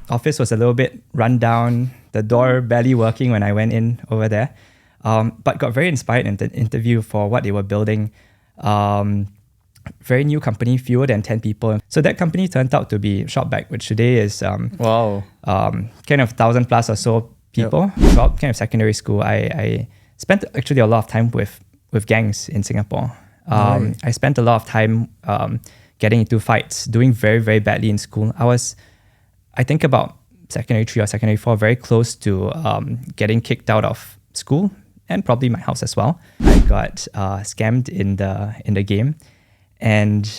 office was a little bit run down, the door barely working when I went in over there. But got very inspired in the interview for what they were building. Very new company, fewer than 10 people. So that company turned out to be ShopBack, which today is kind of 1,000 plus or so people. Yep. Throughout kind of secondary school, I spent actually a lot of time with gangs in Singapore. I spent a lot of time getting into fights, doing very, very badly in school. I think about secondary 3 or secondary 4, very close to getting kicked out of school and probably my house as well. I got scammed in the game. And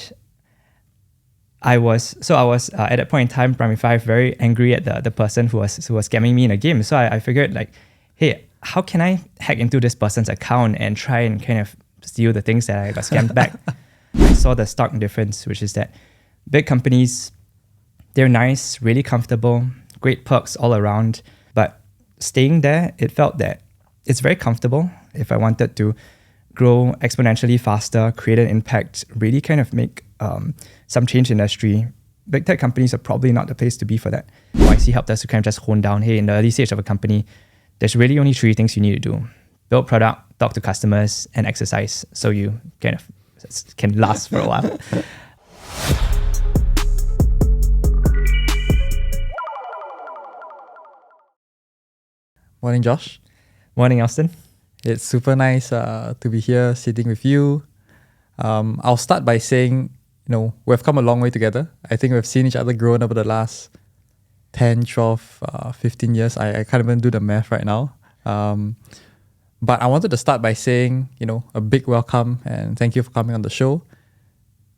I was at that point in time, primary 5, very angry at the person who was scamming me in a game. So I figured like, hey, how can I hack into this person's account and try and kind of steal the things that I got scammed back? I saw the stark difference, which is that big companies, they're nice, really comfortable, great perks all around. But staying there, it felt that it's very comfortable. If I wanted to grow exponentially faster, create an impact, really kind of make some change in industry, big tech companies are probably not the place to be for that. YC helped us to kind of just hone down, hey, in the early stage of a company, there's really only 3 things you need to do. Build product, talk to customers, and exercise, so you kind of can last for a while. Morning, Josh. Morning, Austin. It's super nice to be here sitting with you. I'll start by saying, we've come a long way together. I think we've seen each other grow over the last 10, 12, 15 years. I can't even do the math right now. But I wanted to start by saying, a big welcome and thank you for coming on the show.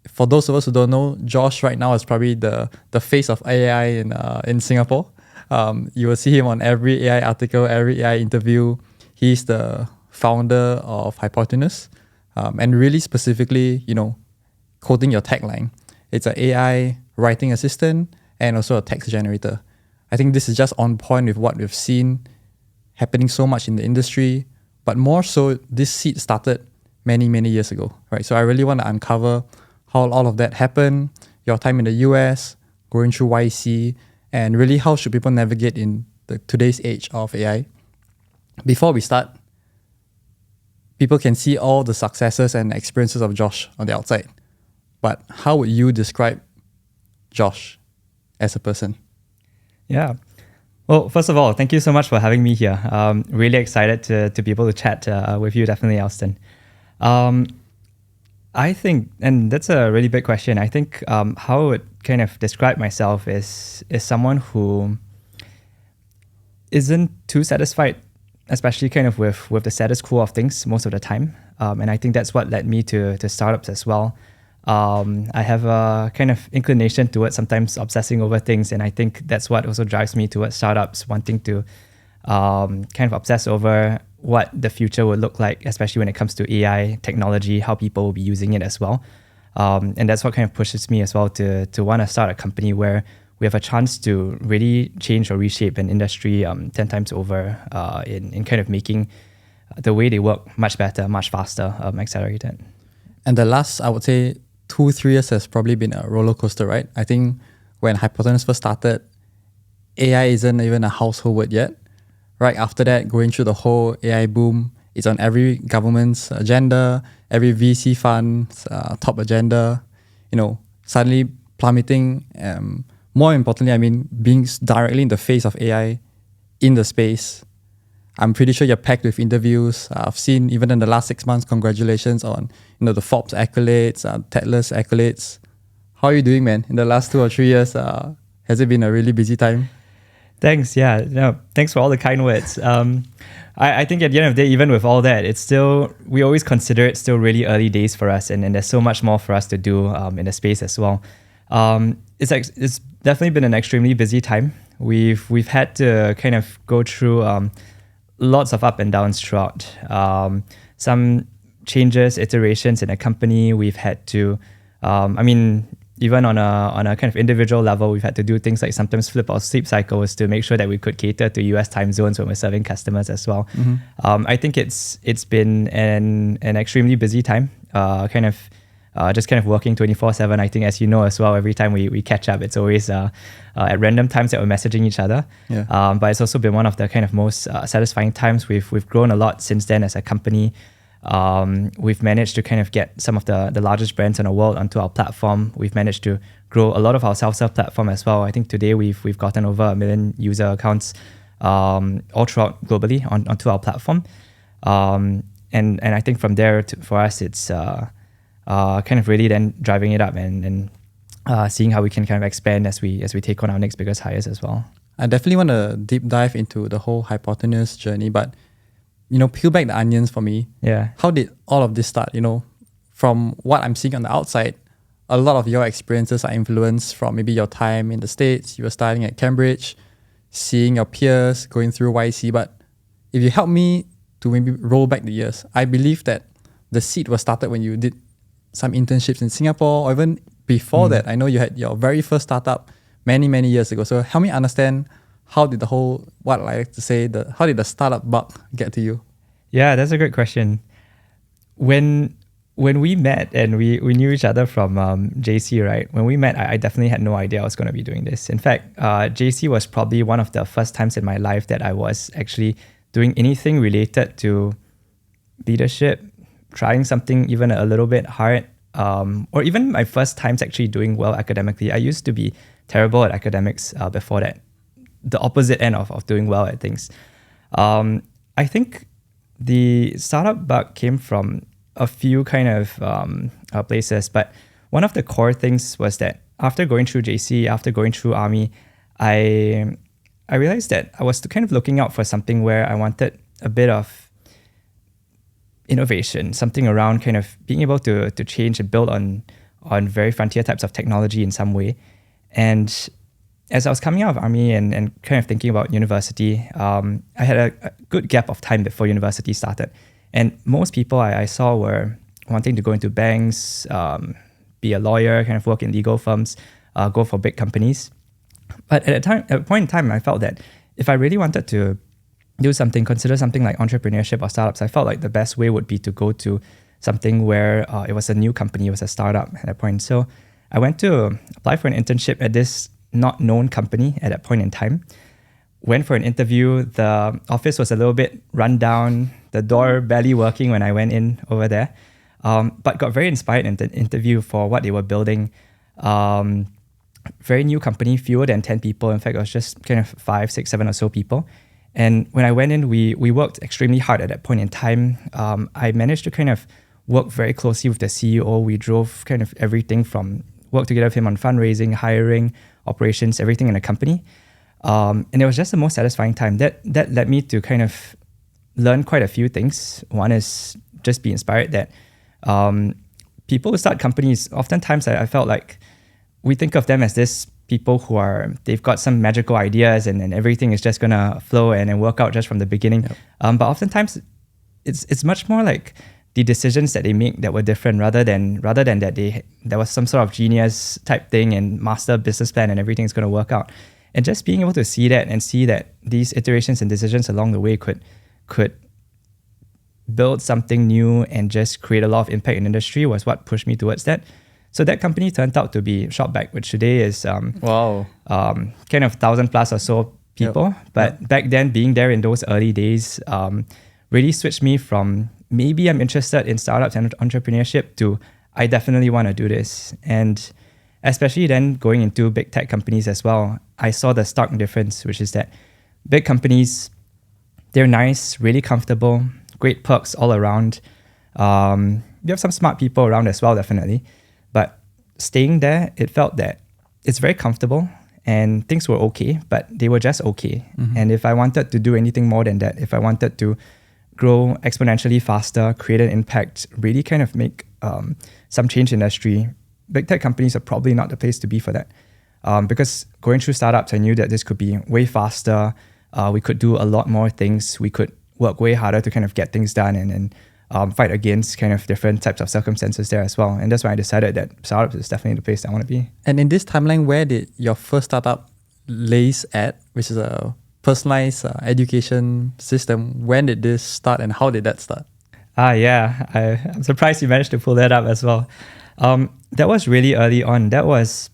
For those of us who don't know, Josh right now is probably the face of AI in Singapore. You will see him on every AI article, every AI interview. He's the founder of Hypotenuse, and really specifically, quoting your tagline, it's an AI writing assistant and also a text generator. I think this is just on point with what we've seen happening so much in the industry, but more so, this seed started many, many years ago, right? So I really want to uncover how all of that happened, your time in the US, going through YC, and really how should people navigate in today's age of AI. Before we start, people can see all the successes and experiences of Josh on the outside. But how would you describe Josh as a person? Yeah. Well, first of all, thank you so much for having me here. Really excited to be able to chat with you, definitely, Austin. I think, and that's a really big question, I think how I would kind of describe myself is someone who isn't too satisfied, especially kind of with the status quo of things most of the time. And I think that's what led me to startups as well. I have a kind of inclination towards sometimes obsessing over things, and I think that's what also drives me towards startups, wanting to kind of obsess over what the future will look like, especially when it comes to AI technology, how people will be using it as well. And that's what kind of pushes me as well to want to start a company where we have a chance to really change or reshape an industry 10 times over in kind of making the way they work much better, much faster, accelerated. And the last, I would say, 2-3 years has probably been a roller coaster, right? I think when Hypotenuse first started, AI isn't even a household word yet. Right after that, going through the whole AI boom, it's on every government's agenda, every VC fund's top agenda, suddenly plummeting. More importantly, I mean, being directly in the face of AI in the space. I'm pretty sure you're packed with interviews. I've seen even in the last 6 months, congratulations on the Forbes accolades, Tetler's accolades. How are you doing, man? In the last 2 or 3 years, has it been a really busy time? Thanks. Yeah. No, thanks for all the kind words. I think at the end of the day, even with all that, it's still, we always consider it still really early days for us, and there's so much more for us to do in the space as well. It's definitely been an extremely busy time. We've had to kind of go through lots of up and downs throughout. Some changes, iterations in a company. We've had to, even on a kind of individual level, we've had to do things like sometimes flip our sleep cycles to make sure that we could cater to US time zones when we're serving customers as well. Mm-hmm. I think it's been an extremely busy time. just kind of working 24/7. I think, as you know as well, every time we catch up, it's always at random times that we're messaging each other. Yeah. But it's also been one of the kind of most satisfying times. We've grown a lot since then as a company. We've managed to kind of get some of the largest brands in the world onto our platform. We've managed to grow a lot of our self-serve platform as well. I think today we've gotten over 1 million user accounts all throughout globally onto our platform. And I think from there, for us, it's kind of really then driving it up and seeing how we can kind of expand as we take on our next biggest hires as well. I definitely want to deep dive into the whole Hypotenuse journey, but peel back the onions for me. Yeah. How did all of this start? From what I'm seeing on the outside, a lot of your experiences are influenced from maybe your time in the States. You were studying at Cambridge, seeing your peers going through YC. But if you help me to maybe roll back the years, I believe that the seed was started when you did some internships in Singapore, or even before that. I know you had your very first startup many, many years ago. So help me understand, how did the whole, what I like to say, how did the startup bug get to you? Yeah, that's a great question. When we met and we knew each other from JC, right? When we met, I definitely had no idea I was going to be doing this. In fact, JC was probably one of the first times in my life that I was actually doing anything related to leadership, trying something even a little bit hard, or even my first times actually doing well academically. I used to be terrible at academics before that, the opposite end of doing well at things. I think the startup bug came from a few kind of places, but one of the core things was that after going through JC, after going through Army, I realized that I was kind of looking out for something where I wanted a bit of innovation, something around kind of being able to change and build on very frontier types of technology in some way. And as I was coming out of Army and kind of thinking about university, I had a good gap of time before university started. And most people I saw were wanting to go into banks, be a lawyer, kind of work in legal firms, go for big companies. But at a point in time, I felt that if I really wanted to do something, consider something like entrepreneurship or startups, I felt like the best way would be to go to something where it was a new company, it was a startup at that point. So I went to apply for an internship at this not known company at that point in time. Went for an interview. The office was a little bit run down, the door barely working when I went in over there, but got very inspired in the interview for what they were building. Very new company, fewer than 10 people. In fact, it was just kind of 5, 6, 7 or so people. And when I went in, we worked extremely hard at that point in time. I managed to kind of work very closely with the CEO. We drove kind of everything from work together with him on fundraising, hiring, operations, everything in the company. And it was just the most satisfying time. That led me to kind of learn quite a few things. One is just be inspired that people who start companies, oftentimes I felt like we think of them as this people who they've got some magical ideas and everything is just gonna flow and work out just from the beginning. Yep. But oftentimes it's much more like the decisions that they make that were different rather than that there was some sort of genius type thing and master business plan and everything's gonna work out. And just being able to see that and see that these iterations and decisions along the way could build something new and just create a lot of impact in the industry was what pushed me towards that. So that company turned out to be ShopBack, which today is kind of 1,000 plus or so people. Yep. But back then, being there in those early days really switched me from maybe I'm interested in startups and entrepreneurship to I definitely want to do this. And especially then going into big tech companies as well, I saw the stark difference, which is that big companies, they're nice, really comfortable, great perks all around. You have some smart people around as well, definitely. But staying there, it felt that it's very comfortable and things were okay, but they were just okay. Mm-hmm. And if I wanted to do anything more than that, if I wanted to grow exponentially faster, create an impact, really kind of make some change in industry, big tech companies are probably not the place to be for that. Because going through startups, I knew that this could be way faster. We could do a lot more things. We could work way harder to kind of get things done and fight against kind of different types of circumstances there as well. And that's why I decided that startups is definitely the place I want to be. And in this timeline, where did your first startup lays at, which is a personalized education system, when did this start and how did that start? I'm surprised you managed to pull that up as well. That was really early on. That was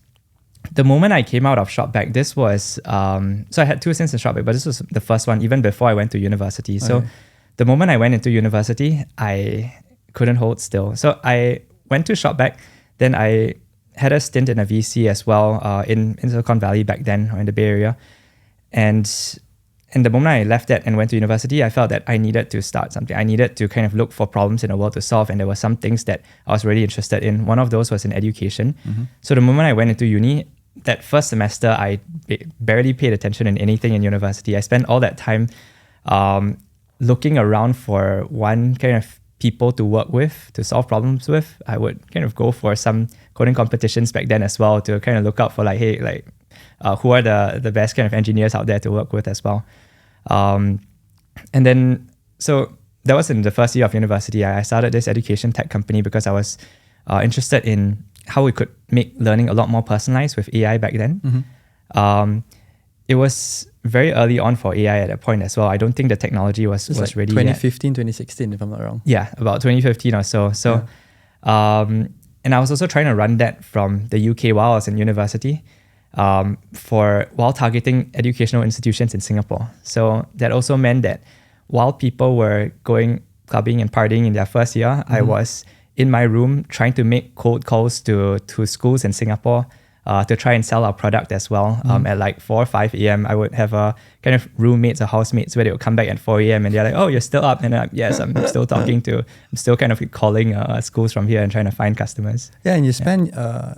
the moment I came out of ShopBack. This was, so I had 2 stints in ShopBack, but this was the first one, even before I went to university. So Okay. the moment I went into university, I couldn't hold still. So I went to ShopBack, then I had a stint in a VC as well, in Silicon Valley back then, or in the Bay Area. And the moment I left that and went to university, I felt that I needed to start something. I needed to kind of look for problems in the world to solve. And there were some things that I was really interested in. One of those was in education. So the moment I went into uni, that first semester, I barely paid attention in anything in university. I spent all that time looking around for one kind of people to work with, to solve problems with. I would kind of go for some coding competitions back then as well to kind of look out for like, hey, like, who are the best kind of engineers out there to work with as well. And then, so that was in the first year of university. I started this education tech company because I was interested in how we could make learning a lot more personalized with AI back then. It was very early on for AI at that point as well. I don't think the technology was Like ready 2015, 2016, if I'm not wrong. yet. Yeah, about 2015 or so. So, and I was also trying to run that from the UK while I was in university, while targeting educational institutions in Singapore. So that also meant that while people were going clubbing and partying in their first year, I was in my room trying to make cold calls to schools in Singapore to try and sell our product as well. At like 4 or 5 a.m., I would have a kind of roommates or housemates where they would come back at 4 a.m. and they're like, oh, you're still up? And I'm like, yes, I'm still I'm still kind of calling schools from here and trying to find customers. Yeah, and you spent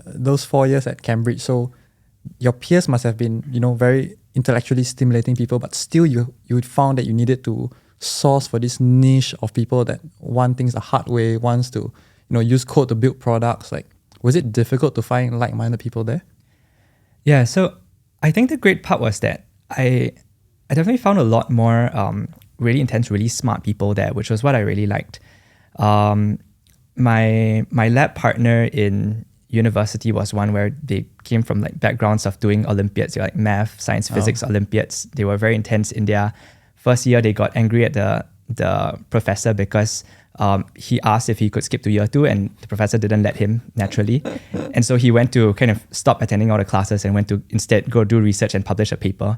those 4 years at Cambridge. So your peers must have been, very intellectually stimulating people, but still you found that you needed to source for this niche of people that want things the hard way, wants to, use code to build products. Like, was it difficult to find like-minded people there? Yeah, so I think the great part was that I definitely found a lot more really intense, really smart people there, which was what I really liked. My lab partner in university was one where they came from like backgrounds of doing Olympiads, like math, science, physics Olympiads. They were very intense. In their first year, they got angry at the professor because he asked if he could skip to year 2 and the professor didn't let him naturally. And so he went to kind of stop attending all the classes and went to instead go do research and publish a paper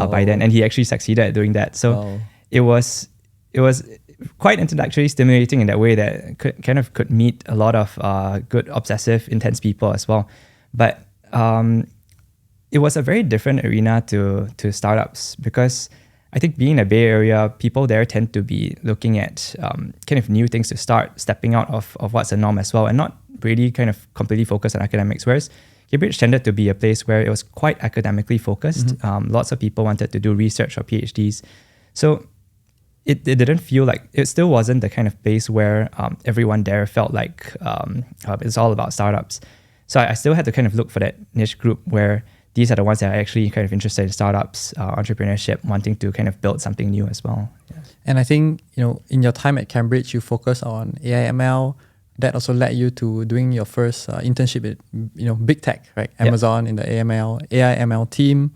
by then. And he actually succeeded at doing that. So it was quite intellectually stimulating in that way that could meet a lot of good, obsessive, intense people as well. But it was a very different arena to startups because I think being in the Bay Area, people there tend to be looking at kind of new things to start, stepping out of what's the norm as well, and not really kind of completely focused on academics. Whereas Cambridge tended to be a place where it was quite academically focused. Lots of people wanted to do research or PhDs. So it didn't feel like, it still wasn't the kind of place where everyone there felt like it's all about startups. So I still had to kind of look for that niche group where these are the ones that are actually kind of interested in startups, entrepreneurship, wanting to kind of build something new as well. Yeah. And I think, in your time at Cambridge, you focused on AI ML. That also led you to doing your first internship at, big tech, right? Amazon in the AI ML team.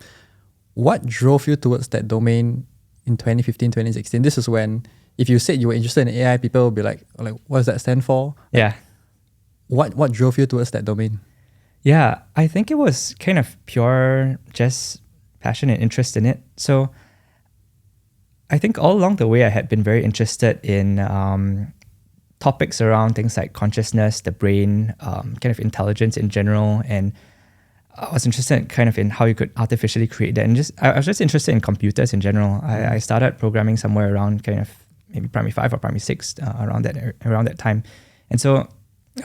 What drove you towards that domain in 2015, 2016? This is when, if you said you were interested in AI, people would be like, what does that stand for? Yeah. What drove you towards that domain? Yeah, I think it was kind of pure just passion and interest in it. So I think all along the way, I had been very interested in topics around things like consciousness, the brain, kind of intelligence in general. And I was interested kind of in how you could artificially create that. And I was just interested in computers in general. I started programming somewhere around kind of maybe primary 5 or primary 6, around that time. And so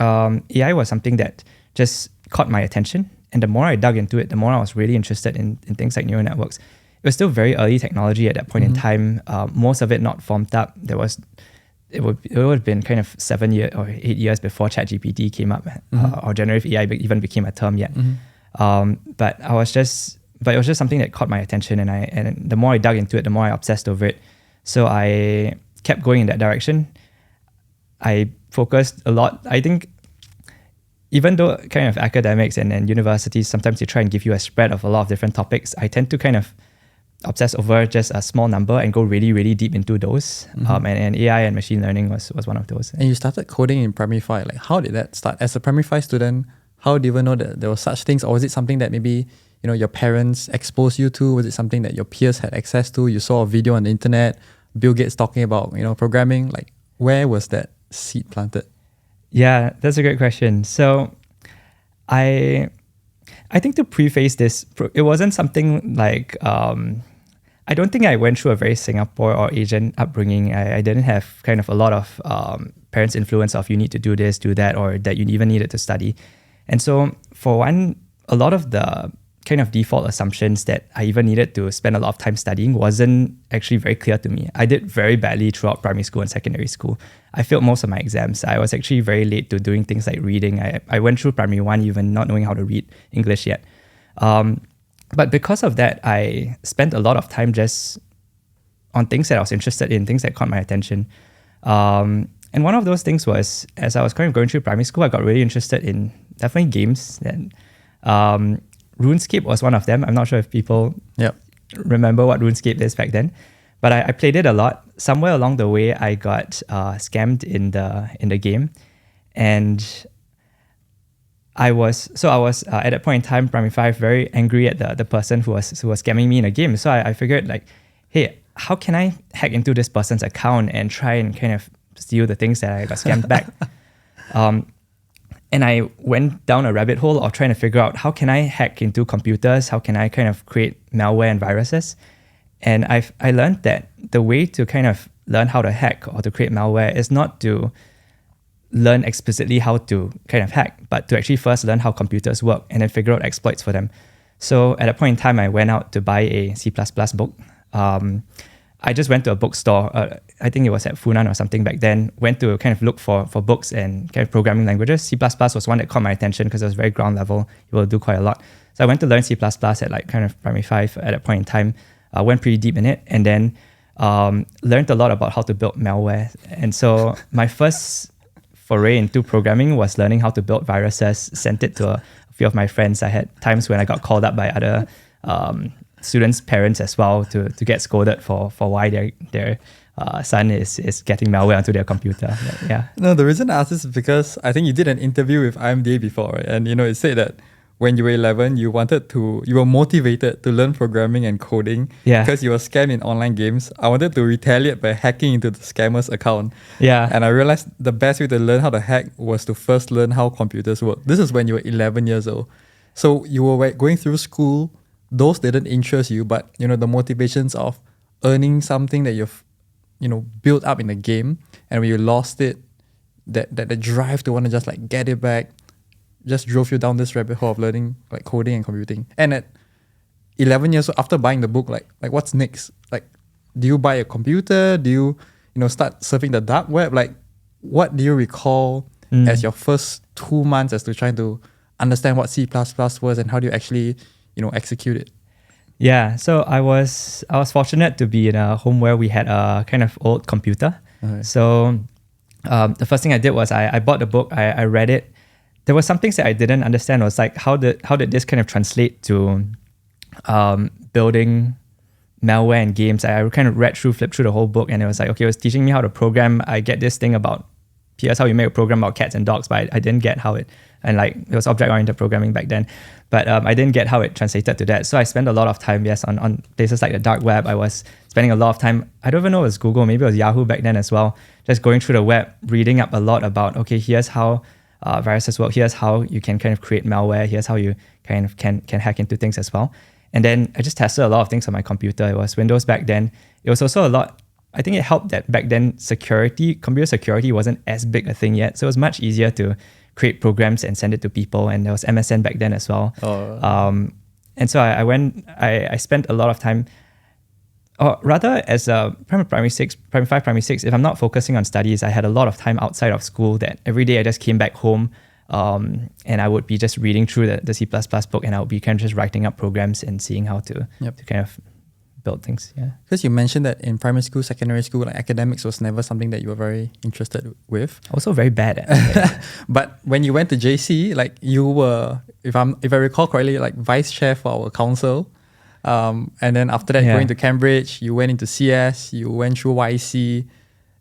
AI was something that just caught my attention. And the more I dug into it, the more I was really interested in things like neural networks. It was still very early technology at that point in time. Most of it not formed up. It would have been kind of 7 years or 8 years before ChatGPT came up, or generative AI even became a term yet. But it was just something that caught my attention, and the more I dug into it, the more I obsessed over it. So I kept going in that direction. I focused a lot. I think even though kind of academics and universities, sometimes they try and give you a spread of a lot of different topics, I tend to kind of obsess over just a small number and go really, really deep into those. And AI and machine learning was one of those. And you started coding in primary 5. Like, how did that start? As a primary 5 student, how do you even know that there were such things? Or was it something that maybe, your parents exposed you to? Was it something that your peers had access to? You saw a video on the internet, Bill Gates talking about, programming? Like, where was that seed planted? Yeah, that's a great question. So I think to preface this, it wasn't something like, I don't think I went through a very Singapore or Asian upbringing. I didn't have kind of a lot of parents' influence of you need to do this, do that, or that you even needed to study. And so for one, a lot of the kind of default assumptions that I even needed to spend a lot of time studying wasn't actually very clear to me. I did very badly throughout primary school and secondary school. I failed most of my exams. I was actually very late to doing things like reading. I went through primary 1 even not knowing how to read English yet. But because of that, I spent a lot of time just on things that I was interested in, things that caught my attention. And one of those things was, as I was kind of going through primary school, I got really interested in definitely games. And RuneScape was one of them. I'm not sure if people remember what RuneScape is back then, but I played it a lot. Somewhere along the way, I got scammed in the game, and I was at that point in time, primary 5, very angry at the person who was scamming me in a game. So I figured like, hey, how can I hack into this person's account and try and kind of steal the things that I got scammed back? And I went down a rabbit hole of trying to figure out how can I hack into computers? How can I kind of create malware and viruses? And I learned that the way to kind of learn how to hack or to create malware is not to learn explicitly how to kind of hack, but to actually first learn how computers work and then figure out exploits for them. So at a point in time, I went out to buy a C++ book. I just went to a bookstore. I think it was at Funan or something back then. Went to kind of look for books and kind of programming languages. C++ was one that caught my attention because it was very ground level. You will do quite a lot. So I went to learn C++ at like kind of primary 5 at that point in time. Went pretty deep in it, and then learned a lot about how to build malware. And so my first foray into programming was learning how to build viruses. Sent it to a few of my friends. I had times when I got called up by other students' parents as well to get scolded for why their son is getting malware onto their computer. But, yeah. No, the reason I asked this is because I think you did an interview with IMDA before, right? And it said that when you were 11, you were motivated to learn programming and coding because you were scammed in online games. I wanted to retaliate by hacking into the scammer's account. Yeah. And I realized the best way to learn how to hack was to first learn how computers work. This is when you were 11 years old. So you were going through school. Those didn't interest you, but the motivations of earning something that you've built up in the game, and when you lost it, that the drive to want to just like get it back just drove you down this rabbit hole of learning like coding and computing. And at 11 years old, after buying the book, like what's next? Like, do you buy a computer? Do you start surfing the dark web? Like, what do you recall as your first 2 months as to trying to understand what C++ was and how do you actually execute it? Yeah, so I was fortunate to be in a home where we had a kind of old computer. Okay. So the first thing I did was I bought the book, I read it. There were some things that I didn't understand. It was like, how did this kind of translate to building malware and games? I kind of flipped through the whole book, and it was like, okay, it was teaching me how to program. I get this thing about, here's how you make a program about cats and dogs, but I didn't get how it, and like it was object-oriented programming back then, but I didn't get how it translated to that. So I spent a lot of time, on places like the dark web. I was spending a lot of time, I don't even know if it was Google, maybe it was Yahoo back then as well, just going through the web, reading up a lot about, okay, here's how viruses work, here's how you can kind of create malware, here's how you kind of can hack into things as well. And then I just tested a lot of things on my computer. It was Windows back then. It was also a lot, I think it helped that back then computer security wasn't as big a thing yet. So it was much easier to create programs and send it to people. And there was MSN back then as well. And so I spent a lot of time, or rather as a primary 5, primary 6, if I'm not focusing on studies, I had a lot of time outside of school that every day I just came back home and I would be just reading through the C++ book, and I would be kind of just writing up programs and seeing how to kind of build things. Yeah. Because you mentioned that in primary school, secondary school, like academics was never something that you were very interested with. Also very bad at it. But when you went to JC, like you were, if I recall correctly, like vice chair for our council. And then after that, going to Cambridge, you went into CS, you went through YC.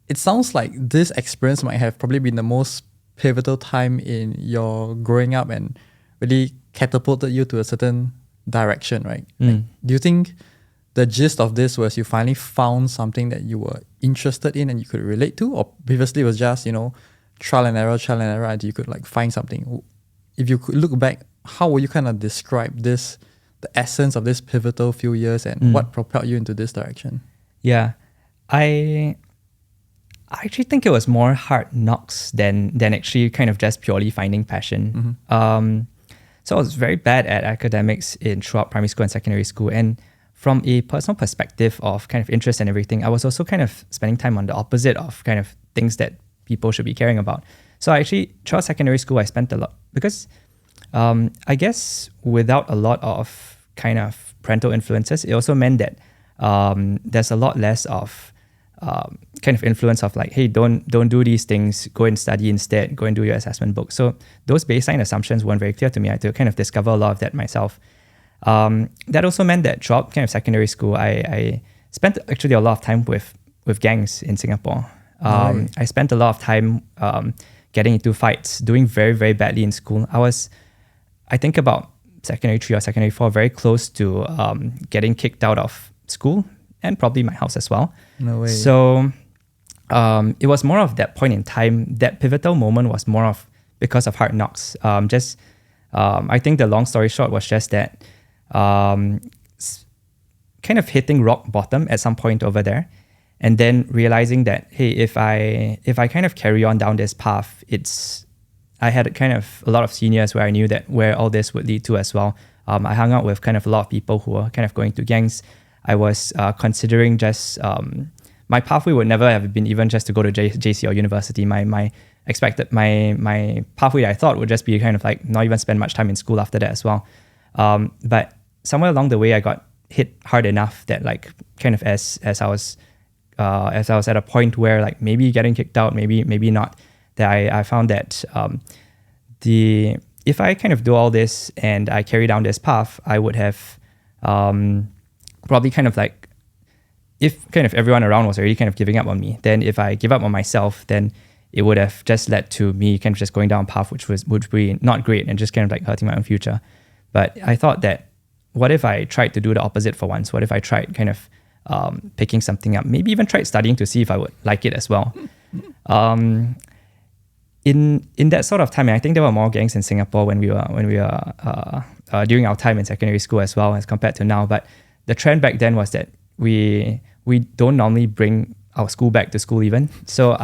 It sounds like this experience might have probably been the most pivotal time in your growing up and really catapulted you to a certain direction, right? Like, do you think the gist of this was you finally found something that you were interested in and you could relate to, or previously it was just, trial and error until you could like find something? If you could look back, how would you kind of describe this, the essence of this pivotal few years, and what propelled you into this direction? Yeah, I actually think it was more hard knocks than actually kind of just purely finding passion. So I was very bad at academics throughout primary school and secondary school. And from a personal perspective of kind of interest and everything, I was also kind of spending time on the opposite of kind of things that people should be caring about. So actually, throughout secondary school, I spent a lot because I guess without a lot of kind of parental influences, it also meant that there's a lot less of kind of influence of like, hey, don't do these things, go and study instead, go and do your assessment book. So those baseline assumptions weren't very clear to me. I had to kind of discover a lot of that myself. That also meant that throughout kind of secondary school, I spent actually a lot of time with gangs in Singapore. I spent a lot of time getting into fights, doing very, very badly in school. I think about secondary 3 or secondary 4, very close to getting kicked out of school and probably my house as well. No way. So it was more of that point in time. That pivotal moment was more of because of hard knocks. I think the long story short was just that kind of hitting rock bottom at some point over there, and then realizing that, hey, if I kind of carry on down this path, I had kind of a lot of seniors where I knew that where all this would lead to as well. I hung out with kind of a lot of people who were kind of going to gangs. I was considering just my pathway would never have been even just to go to JC or university. My pathway I thought would just be kind of like not even spend much time in school after that as well. But somewhere along the way, I got hit hard enough that like kind of as I was at a point where like maybe getting kicked out, maybe not, that I found that if I kind of do all this and I carry down this path, I would have probably kind of like, if kind of everyone around was already kind of giving up on me, then if I give up on myself, then it would have just led to me kind of just going down a path which would be not great and just kind of like hurting my own future. But I thought that, what if I tried to do the opposite for once? What if I tried kind of picking something up? Maybe even tried studying to see if I would like it as well. In that sort of time, I think there were more gangs in Singapore when we were during our time in secondary school as well as compared to now. But the trend back then was that we don't normally bring our school bag to school even. So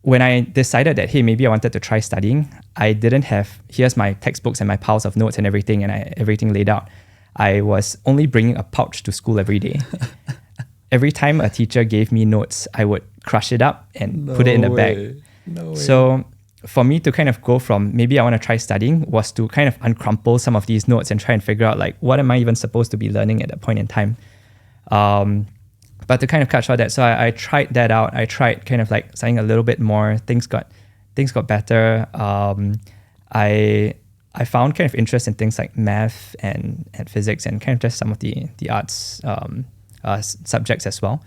when I decided that, hey, maybe I wanted to try studying, I didn't have, here's my textbooks and my piles of notes and everything, and everything laid out. I was only bringing a pouch to school every day. Every time a teacher gave me notes, I would crush it up and put it in the bag. No way. So for me to kind of go from maybe I want to try studying was to kind of uncrumple some of these notes and try and figure out like, what am I even supposed to be learning at that point in time? But to kind of cut short that, so I tried that out. I tried kind of like studying a little bit more. Things got better. I found kind of interest in things like math and physics and kind of just some of the arts subjects as well.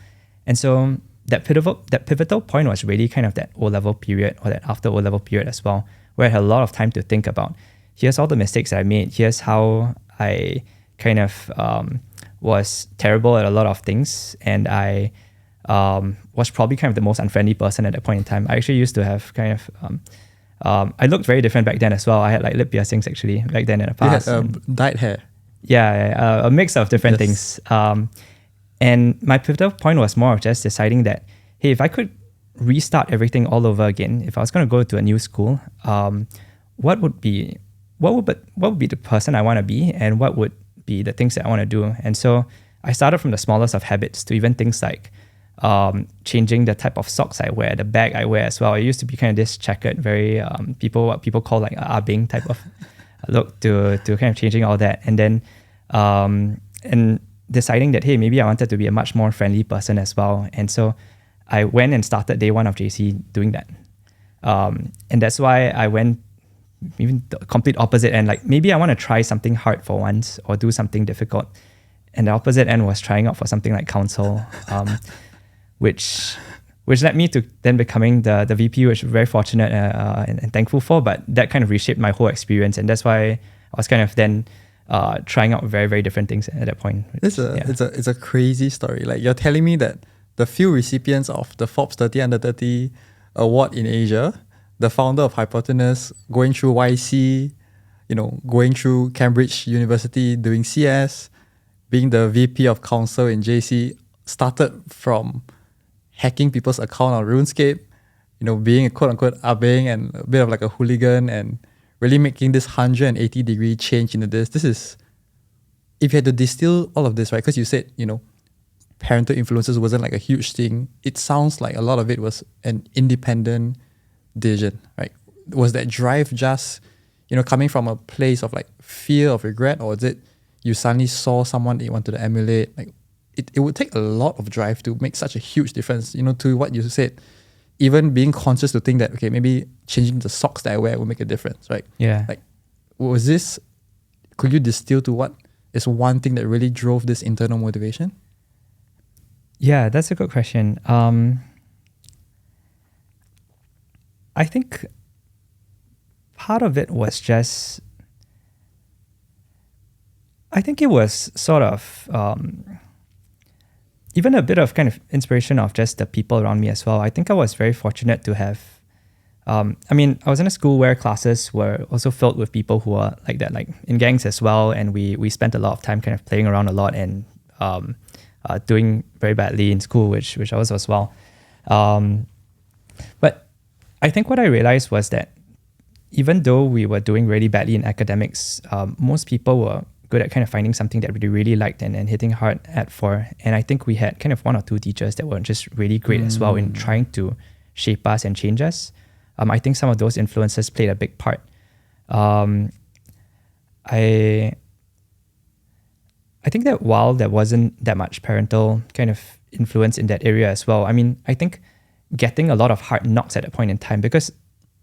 And so that pivotal point was really kind of that O-level period, or that after O-level period as well, where I had a lot of time to think about, here's all the mistakes that I made, here's how I kind of was terrible at a lot of things, and I was probably kind of the most unfriendly person at that point in time. I actually used to have kind of I looked very different back then as well. I had like lip piercings actually back then in the past. You had dyed hair. Yeah, a mix of different things. And my pivotal point was more of just deciding that, hey, if I could restart everything all over again, if I was going to go to a new school, what would be the person I want to be, and what would be the things that I want to do? And so I started from the smallest of habits to even things like changing the type of socks I wear, the bag I wear as well. I used to be kind of this checkered, very what people call like Ah-Beng type of look, to kind of changing all that, and then and deciding that, hey, maybe I wanted to be a much more friendly person as well. And so I went and started day one of JC doing that. And that's why I went even the complete opposite end. Like maybe I want to try something hard for once or do something difficult. And the opposite end was trying out for something like counsel, which led me to then becoming the VP, which I'm very fortunate and thankful for. But that kind of reshaped my whole experience. And that's why I was kind of then trying out very, very different things at that point. It's a crazy story. Like you're telling me that the few recipients of the Forbes 30 Under 30 award in Asia, the founder of Hypotenuse, going through YC, going through Cambridge University, doing CS, being the VP of counsel in JC, started from hacking people's account on RuneScape, being a quote-unquote abeng and a bit of like a hooligan and really making this 180-degree change into this. This is, if you had to distill all of this, right? Because you said, parental influences wasn't like a huge thing. It sounds like a lot of it was an independent decision, right? Was that drive just, coming from a place of like fear of regret, or is it you suddenly saw someone that you wanted to emulate? Like it would take a lot of drive to make such a huge difference, to what you said. Even being conscious to think that, okay, maybe changing the socks that I wear will make a difference, right? Yeah. Like, could you distill to what is one thing that really drove this internal motivation? Yeah, that's a good question. I think part of it was just, I think it was sort of even a bit of kind of inspiration of just the people around me as well. I think I was very fortunate to have, I was in a school where classes were also filled with people who are like that, like in gangs as well. And we spent a lot of time kind of playing around a lot and doing very badly in school, which I was as well. But I think what I realized was that even though we were doing really badly in academics, most people were good at kind of finding something that we really liked and hitting hard at for. And I think we had kind of one or two teachers that were just really great as well in trying to shape us and change us. I think some of those influences played a big part. I think that while there wasn't that much parental kind of influence in that area as well, I think getting a lot of hard knocks at that point in time, because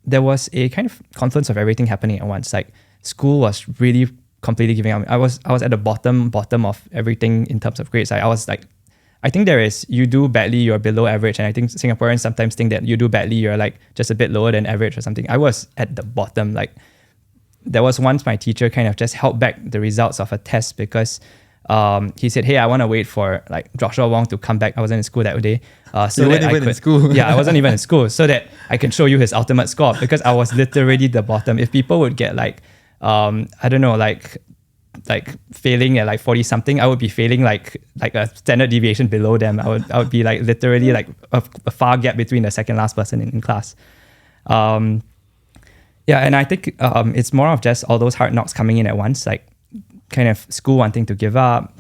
there was a kind of confluence of everything happening at once. Like school was really completely giving up. I was at the bottom of everything in terms of grades. I was like, I think there is, you do badly, you're below average. And I think Singaporeans sometimes think that you do badly, you're like just a bit lower than average or something. I was at the bottom. Like there was once my teacher kind of just held back the results of a test because he said, hey, I want to wait for like Joshua Wong to come back. I wasn't in school that day. So you weren't even in school. Yeah, I wasn't even in school, so that I can show you his ultimate score, because I was literally the bottom. If people would get like, I don't know, like failing at like 40 something, I would be failing like a standard deviation below them. I would be like literally like a far gap between the second last person in class. And I think it's more of just all those hard knocks coming in at once, like kind of school wanting to give up,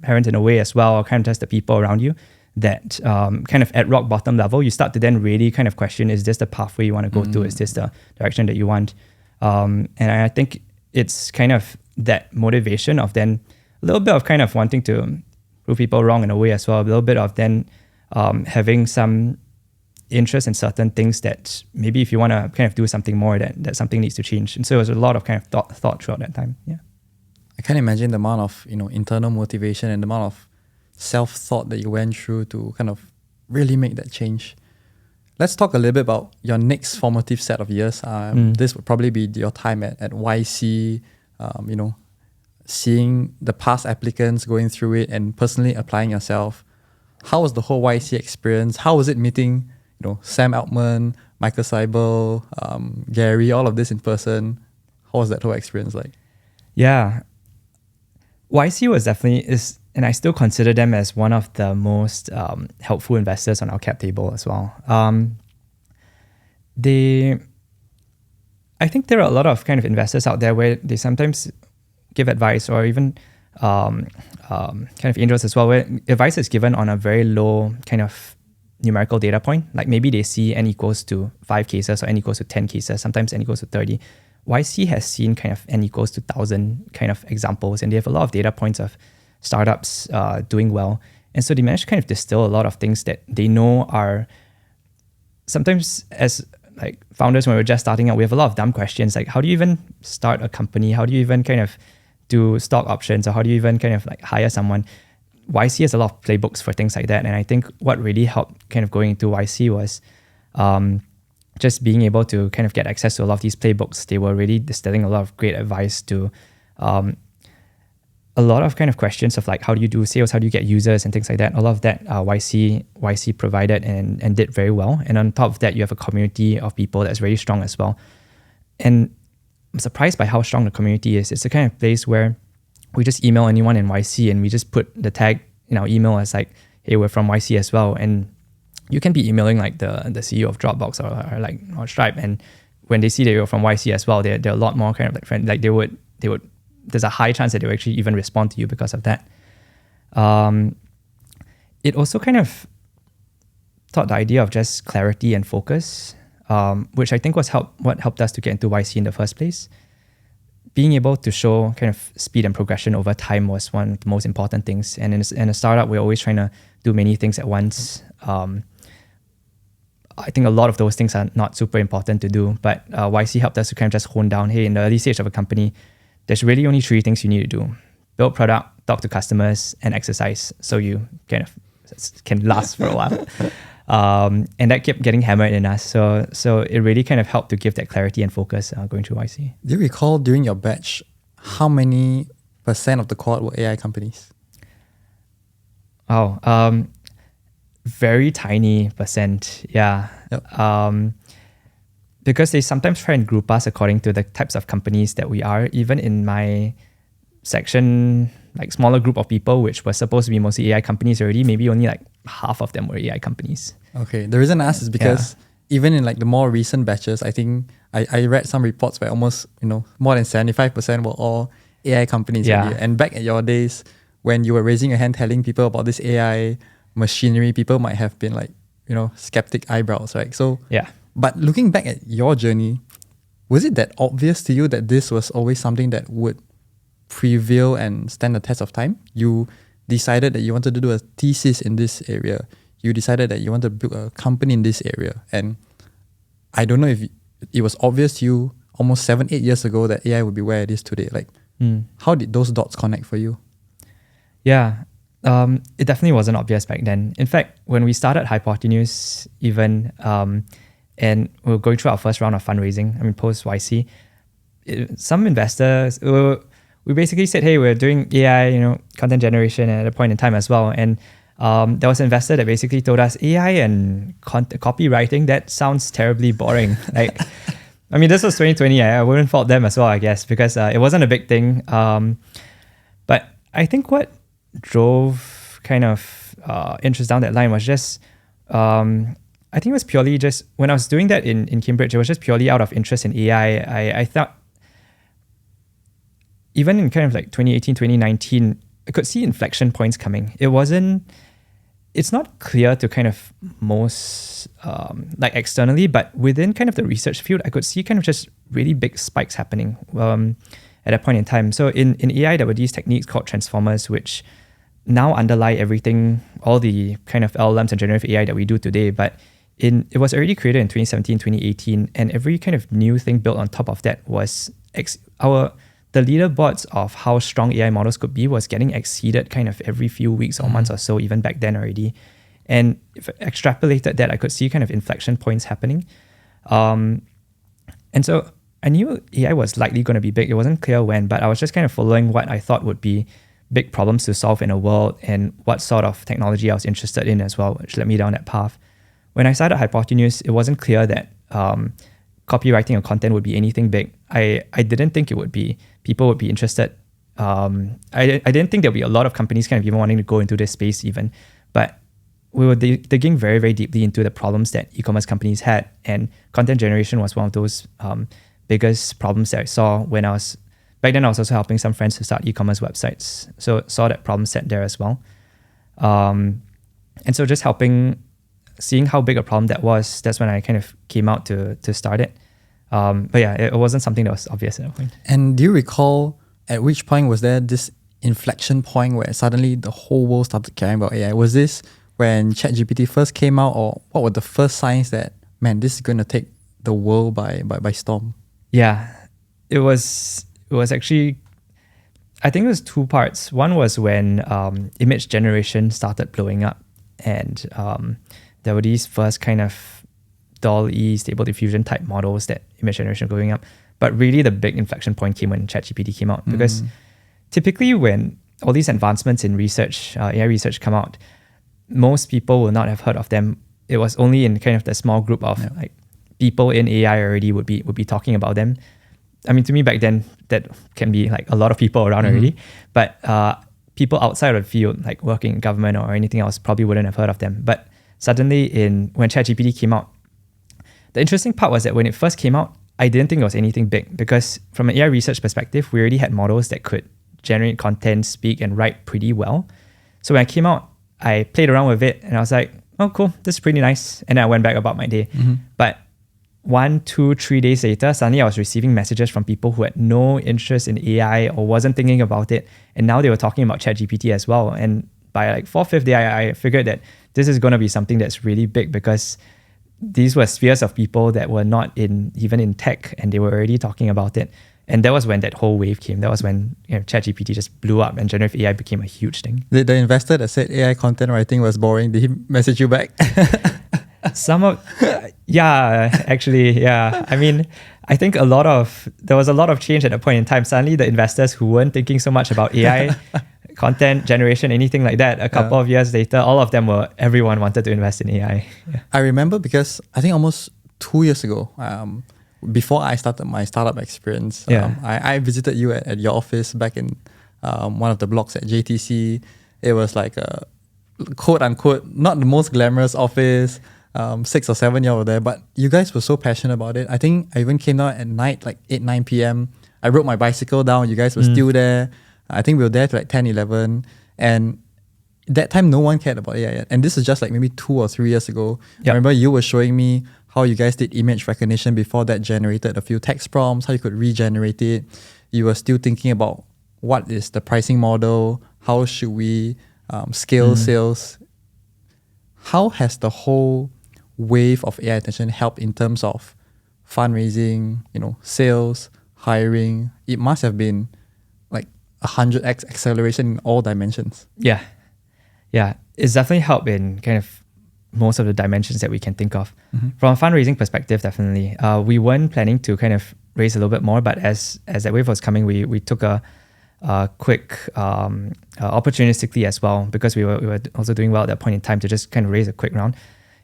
parents in a way as well, kind of just the people around you that kind of at rock bottom level, you start to then really kind of question, is this the pathway you want to go to? Is this the direction that you want? And I think it's kind of that motivation of then a little bit of kind of wanting to prove people wrong in a way as well, a little bit of then having some interest in certain things that maybe if you want to kind of do something more, that something needs to change. And so it was a lot of kind of thought throughout that time. Yeah. I can't imagine the amount of internal motivation and the amount of self-thought that you went through to kind of really make that change. Let's talk a little bit about your next formative set of years. This would probably be your time at YC, seeing the past applicants going through it and personally applying yourself. How was the whole YC experience? How was it meeting, Sam Altman, Michael Seibel, Gary, all of this in person? How was that whole experience like? Yeah. YC was definitely, and I still consider them as one of the most helpful investors on our cap table as well. I think there are a lot of kind of investors out there where they sometimes give advice, or even kind of angels as well, where advice is given on a very low kind of numerical data point. Like maybe they see n equals to 5 cases or n equals to 10 cases, sometimes n equals to 30. YC has seen kind of n equals to 1,000 kind of examples, and they have a lot of data points of startups doing well. And so they manage to kind of distill a lot of things that they know are sometimes as like founders when we're just starting out, we have a lot of dumb questions like how do you even start a company? How do you even kind of do stock options, or how do you even kind of like hire someone? YC has a lot of playbooks for things like that, and I think what really helped kind of going into YC was just being able to kind of get access to a lot of these playbooks. They were really distilling a lot of great advice to a lot of kind of questions of like how do you do sales, how do you get users and things like that. A lot of that YC provided and did very well. And on top of that, you have a community of people that's very strong as well. And I'm surprised by how strong the community is. It's the kind of place where we just email anyone in YC and we just put the tag in our email as like, hey, we're from YC as well. And you can be emailing like the CEO of Dropbox or Stripe, and when they see that you're from YC as well, they're a lot more kind of like friend. Like they would. There's a high chance that they will actually even respond to you because of that. It also kind of taught the idea of just clarity and focus, which I think was what helped us to get into YC in the first place. Being able to show kind of speed and progression over time was one of the most important things. And in a startup, we're always trying to do many things at once. I think a lot of those things are not super important to do, but YC helped us to kind of just hone down, hey, in the early stage of a company, there's really only 3 things you need to do: build product, talk to customers, and exercise, so you kind of can last for a while. And that kept getting hammered in us. So it really kind of helped to give that clarity and focus going through YC. Do you recall during your batch, how many % of the cohort were AI companies? Oh, very tiny %. Yeah. Yep. Because they sometimes try and group us according to the types of companies that we are. Even in my section, like smaller group of people, which was supposed to be mostly AI companies already, maybe only like half of them were AI companies. Okay. The reason I ask is because even in like the more recent batches, I think I read some reports where almost, more than 75% were all AI companies. Yeah. Already. And back at your days, when you were raising your hand telling people about this AI machinery, people might have been like, skeptic eyebrows, right? So yeah. But looking back at your journey, was it that obvious to you that this was always something that would prevail and stand the test of time? You decided that you wanted to do a thesis in this area. You decided that you wanted to build a company in this area. And I don't know if it was obvious to you almost 7-8 years ago that AI would be where it is today. Like, how did those dots connect for you? Yeah. It definitely wasn't obvious back then. In fact, when we started Hypotenuse, even and we were going through our first round of fundraising, post YC, some investors, we basically said, hey, we're doing AI, content generation at a point in time as well. And there was an investor that basically told us, AI and copywriting, that sounds terribly boring. Like, this was 2020. I wouldn't fault them as well, I guess, because it wasn't a big thing. But I think what drove kind of interest down that line was just, I think it was purely just, when I was doing that in Cambridge, it was just purely out of interest in AI. I thought, even in kind of like 2018, 2019, I could see inflection points coming. It's not clear to kind of most, like externally, but within kind of the research field, I could see kind of just really big spikes happening at that point in time. So in AI, there were these techniques called transformers, which now underlie everything, all the kind of LLMs and generative AI that we do today. But it was already created in 2017, 2018, and every kind of new thing built on top of that was the leaderboards of how strong AI models could be was getting exceeded kind of every few weeks or months or so, even back then already. And if I extrapolated that, I could see kind of inflection points happening. And so I knew AI was likely going to be big. It wasn't clear when, but I was just kind of following what I thought would be big problems to solve in a world and what sort of technology I was interested in as well, which led me down that path. When I started Hypotenuse, it wasn't clear that copywriting or content would be anything big. I didn't think it would be. People would be interested. I didn't think there'd be a lot of companies kind of even wanting to go into this space even. But we were digging very, very deeply into the problems that e-commerce companies had. And content generation was one of those biggest problems that I saw when back then I was also helping some friends to start e-commerce websites. So saw that problem set there as well. And so just seeing how big a problem that was, that's when I kind of came out to start it. But yeah, it wasn't something that was obvious at that point. And do you recall at which point was there this inflection point where suddenly the whole world started caring about AI? Was this when ChatGPT first came out, or what were the first signs that, man, this is going to take the world by storm. Yeah, it was actually, I think it was two parts. One was when image generation started blowing up, and there were these first kind of DALL-E, Stable Diffusion type models that image generation going up. But really the big inflection point came when ChatGPT came out, because typically when all these advancements in research, AI research come out, most people will not have heard of them. It was only in kind of the small group of like people in AI already would be talking about them. I mean, to me back then, that can be like a lot of people around already, but people outside of the field, like working in government or anything else, probably wouldn't have heard of them. But suddenly when ChatGPT came out, the interesting part was that when it first came out, I didn't think it was anything big, because from an AI research perspective, we already had models that could generate content, speak, and write pretty well. So when I came out, I played around with it and I was like, oh, cool, this is pretty nice. And then I went back about my day. But 1, 2, 3 days later, suddenly I was receiving messages from people who had no interest in AI or wasn't thinking about it. And now they were talking about ChatGPT as well. And by like 4th, 5th day, I figured that this is going to be something that's really big, because these were spheres of people that were not even in tech, and they were already talking about it. And that was when that whole wave came. That was when ChatGPT just blew up and generative AI became a huge thing. Did the investor that said AI content writing was boring, did he message you back? Actually. I mean, I think there was a lot of change at that point in time. Suddenly the investors who weren't thinking so much about AI, content generation, anything like that, a couple of years later, everyone wanted to invest in AI. Yeah. I remember because I think almost 2 years ago, before I started my startup experience, I visited you at your office back in one of the blocks at JTC. It was like a quote unquote, not the most glamorous office, 6 or 7 years over there, but you guys were so passionate about it. I think I even came down at night, like 8, 9 p.m. I rode my bicycle down, you guys were still there. I think we were there to like 10, 11. And that time, no one cared about AI yet. And this is just like maybe 2 or 3 years ago. I remember you were showing me how you guys did image recognition before that generated a few text prompts, how you could regenerate it. You were still thinking about what is the pricing model, how should we scale sales. How has the whole wave of AI attention helped in terms of fundraising, sales, hiring? It must have been like 100x acceleration in all dimensions. Yeah. It's definitely helped in kind of most of the dimensions that we can think of. From a fundraising perspective, definitely. We weren't planning to kind of raise a little bit more, but as that wave was coming, we took a quick opportunistically as well, because we were also doing well at that point in time, to just kind of raise a quick round.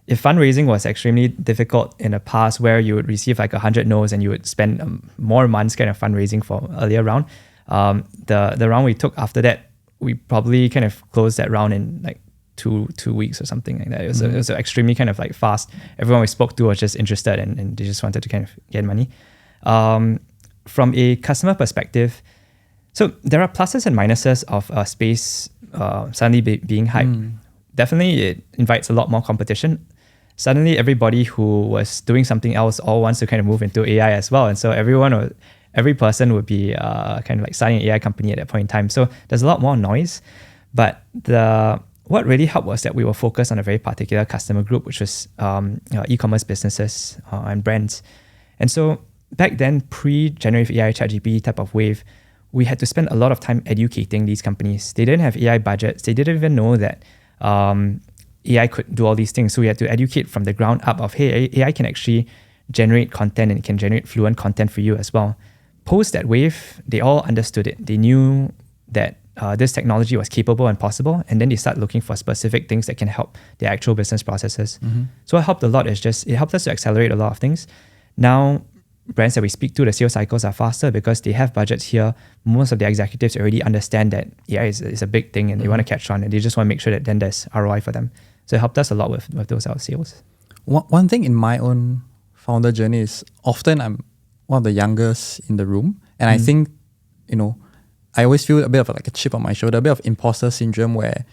If fundraising was extremely difficult in the past, where you would receive like 100 no's and you would spend more months kind of fundraising for earlier round, the round we took after that, we probably kind of closed that round in like two weeks or something like that. It was extremely kind of like fast. Everyone we spoke to was just interested and they just wanted to kind of get money. From a customer perspective, so there are pluses and minuses of a space suddenly being hyped. Definitely it invites a lot more competition. Suddenly everybody who was doing something else all wants to kind of move into AI as well. And so every person would be kind of like starting an AI company at that point in time. So there's a lot more noise. But what really helped was that we were focused on a very particular customer group, which was e-commerce businesses and brands. And so back then, pre-generative AI, ChatGPT type of wave, we had to spend a lot of time educating these companies. They didn't have AI budgets. They didn't even know that AI could do all these things. So we had to educate from the ground up of, hey, AI can actually generate content and it can generate fluent content for you as well. Post that wave, they all understood it. They knew that this technology was capable and possible, and then they start looking for specific things that can help their actual business processes. So what helped a lot is it helped us to accelerate a lot of things. Now, brands that we speak to, the sales cycles are faster because they have budgets here. Most of the executives already understand that AI is a big thing and they want to catch on, and they just want to make sure that then there's ROI for them. So it helped us a lot with those sales. One thing in my own founder journey is often I'm one of the youngest in the room. And I think, I always feel a bit of like a chip on my shoulder, a bit of imposter syndrome where,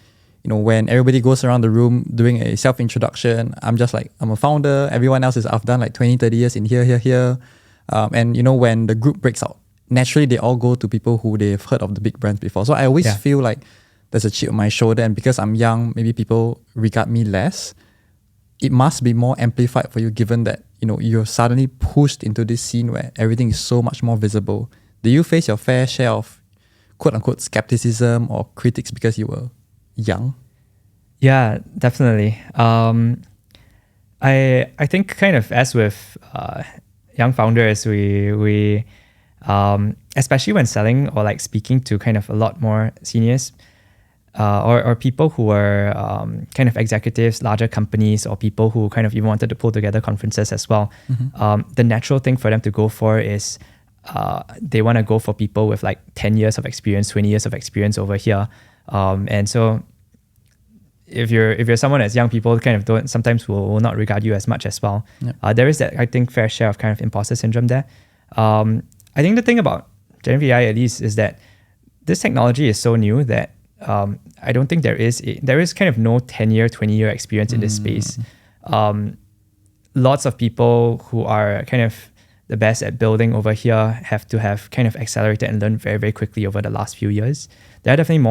when everybody goes around the room doing a self-introduction, I'm just like, I'm a founder. Everyone else I've done like 20, 30 years in here. And when the group breaks out, naturally they all go to people who they've heard of the big brands before. So I always feel like there's a chip on my shoulder, and because I'm young, maybe people regard me less. It must be more amplified for you, given that, you're suddenly pushed into this scene where everything is so much more visible. Do you face your fair share of quote unquote skepticism or critics because you were young? Yeah, definitely. I think kind of as with young founders, we especially when selling or like speaking to kind of a lot more seniors or people who were kind of executives, larger companies, or people who kind of even wanted to pull together conferences as well. The natural thing for them to go for is they want to go for people with like 10 years of experience, 20 years of experience over here. And so if you're someone as young, people kind of don't sometimes will not regard you as much as well. Yep. There is that, I think, fair share of kind of imposter syndrome there. I think the thing about generative AI at least is that this technology is so new that I don't think there is kind of no 10-year, 20-year experience in this space. Lots of people who are kind of the best at building over here have to have kind of accelerated and learned very, very quickly over the last few years. There are definitely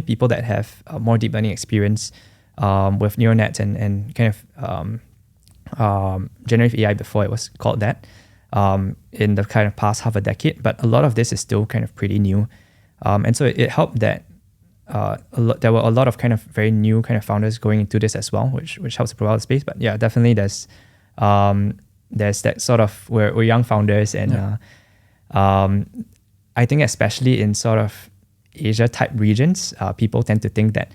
people that have more deep learning experience with neural nets and kind of generative AI before it was called that in the kind of past half a decade. But a lot of this is still kind of pretty new. And so it helped that there were a lot of kind of very new kind of founders going into this as well, which helps to provide the space. But yeah, definitely there's that sort of we're young founders, and I think especially in sort of Asia type regions, people tend to think that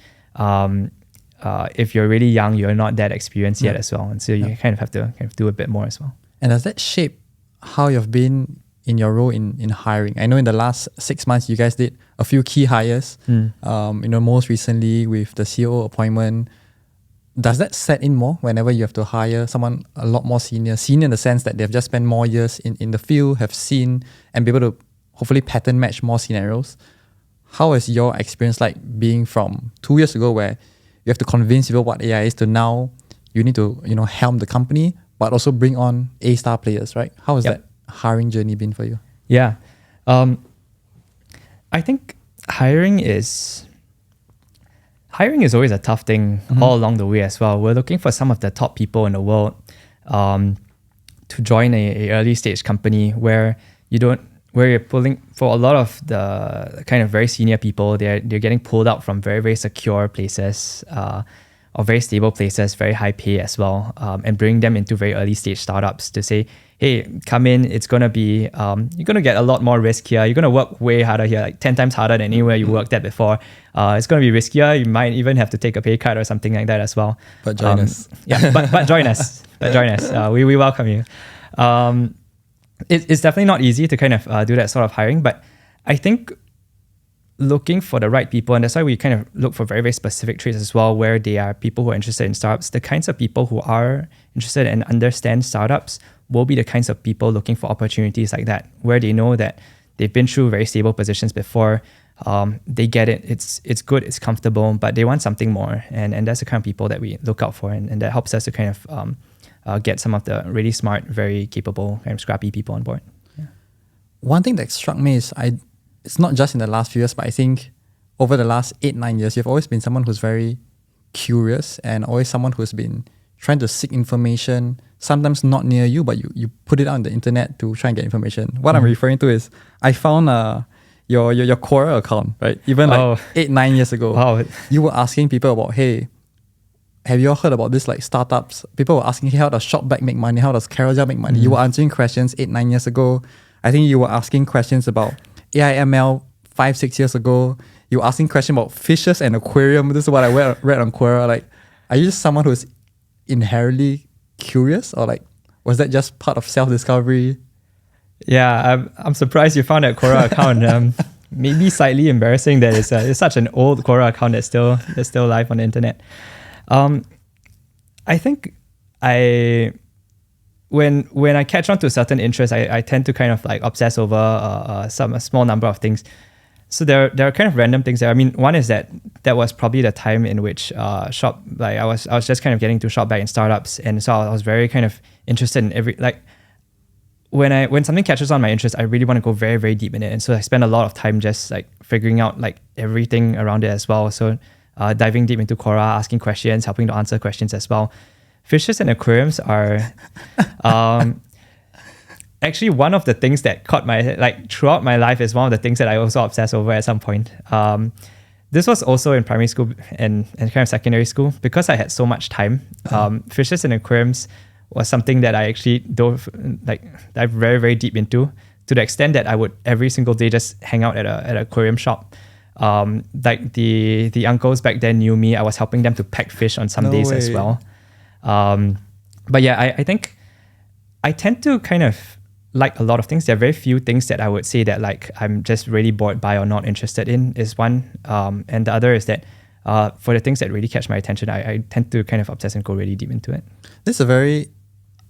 if you're really young, you're not that experienced yet as well, and so you kind of have to kind of do a bit more as well. And does that shape how you've been in your role in hiring? I know in the last 6 months, you guys did a few key hires. Most recently with the CEO appointment. Does that set in more whenever you have to hire someone a lot more senior in the sense that they've just spent more years in the field, have seen and be able to hopefully pattern match more scenarios? How is your experience like being from 2 years ago where you have to convince people what AI is to now you need to, helm the company, but also bring on A-star players, right? How has that hiring journey been for you? Yeah. I think hiring is always a tough thing all along the way as well. We're looking for some of the top people in the world to join a early stage company where you're pulling for a lot of the kind of very senior people. They're getting pulled out from very, very secure places or very stable places, very high pay as well, and bring them into very early stage startups to say, hey, come in, it's going to be, you're going to get a lot more risk here. You're going to work way harder here, like 10 times harder than anywhere you worked at before. It's going to be riskier. You might even have to take a pay cut or something like that as well. But join us. Yeah, but join us. We welcome you. It's definitely not easy to kind of do that sort of hiring, but I think looking for the right people, and that's why we kind of look for very, very specific traits as well, where they are people who are interested in startups. The kinds of people who are interested and understand startups will be the kinds of people looking for opportunities like that, where they know that they've been through very stable positions before. They get it. It's good. It's comfortable, but they want something more. And that's the kind of people that we look out for. And that helps us to kind of get some of the really smart, very capable, kind of scrappy people on board. Yeah. One thing that struck me is it's not just in the last few years, but I think over the last 8-9 years, you've always been someone who's very curious and always someone who's been trying to seek information, sometimes not near you, but you put it on the internet to try and get information. What I'm referring to is I found your Quora account, right? Even 8-9 years ago, Wow. You were asking people about, hey, have you all heard about this like startups? People were asking, hey, how does ShopBack make money? How does Carousel make money? You were answering questions 8-9 years ago. I think you were asking questions about AI ML 5-6 years ago. You were asking questions about fishes and aquarium. This is what I read on Quora. Like, are you just someone who's inherently curious, or like was that just part of self-discovery? Yeah, I'm surprised you found that Quora account. Maybe slightly embarrassing that it's such an old Quora account that's still live on the internet. I think when I catch on to certain interests, I tend to kind of like obsess over a small number of things. So there are kind of random things there. I mean, one is that was probably the time in which I was just kind of getting to ShopBack in startups, and so I was very kind of interested in when something catches on my interest, I really want to go very, very deep in it, and so I spend a lot of time just like figuring out like everything around it as well. So diving deep into Quora, asking questions, helping to answer questions as well. fishes and aquariums are actually one of the things that caught my, like throughout my life, is one of the things that I also obsessed over at some point. This was also in primary school and kind of secondary school because I had so much time. Fishes and aquariums was something that I actually dive very, very deep into, to the extent that I would every single day just hang out at an aquarium shop. Like the uncles back then knew me. I was helping them to pack fish on some days as well. But yeah, I think I tend to kind of like a lot of things. There are very few things that I would say that like I'm just really bored by or not interested in is one. And the other is that for the things that really catch my attention, I tend to kind of obsess and go really deep into it. This is a very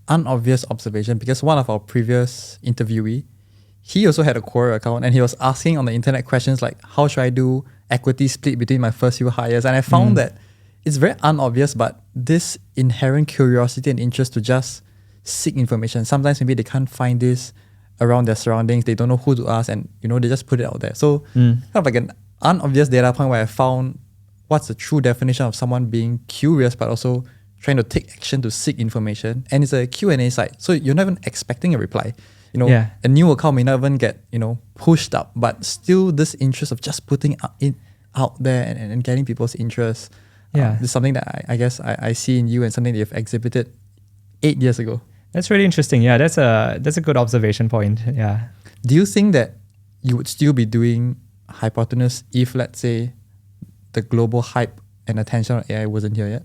unobvious observation because one of our previous interviewee, he also had a Quora account and he was asking on the internet questions like, how should I do equity split between my first few hires? And I found that it's very unobvious, but this inherent curiosity and interest to just seek information. Sometimes maybe they can't find this around their surroundings. They don't know who to ask and, they just put it out there. So kind of like an unobvious data point where I found what's the true definition of someone being curious, but also trying to take action to seek information. And it's a Q&A site. So you're not even expecting a reply. A new account may not even get, pushed up, but still this interest of just putting it out there and getting people's interest. This is something that I guess I see in you and something that you've exhibited 8 years ago. That's really interesting. Yeah, that's a good observation point. Yeah. Do you think that you would still be doing Hypotenuse if, let's say, the global hype and attention on AI wasn't here yet?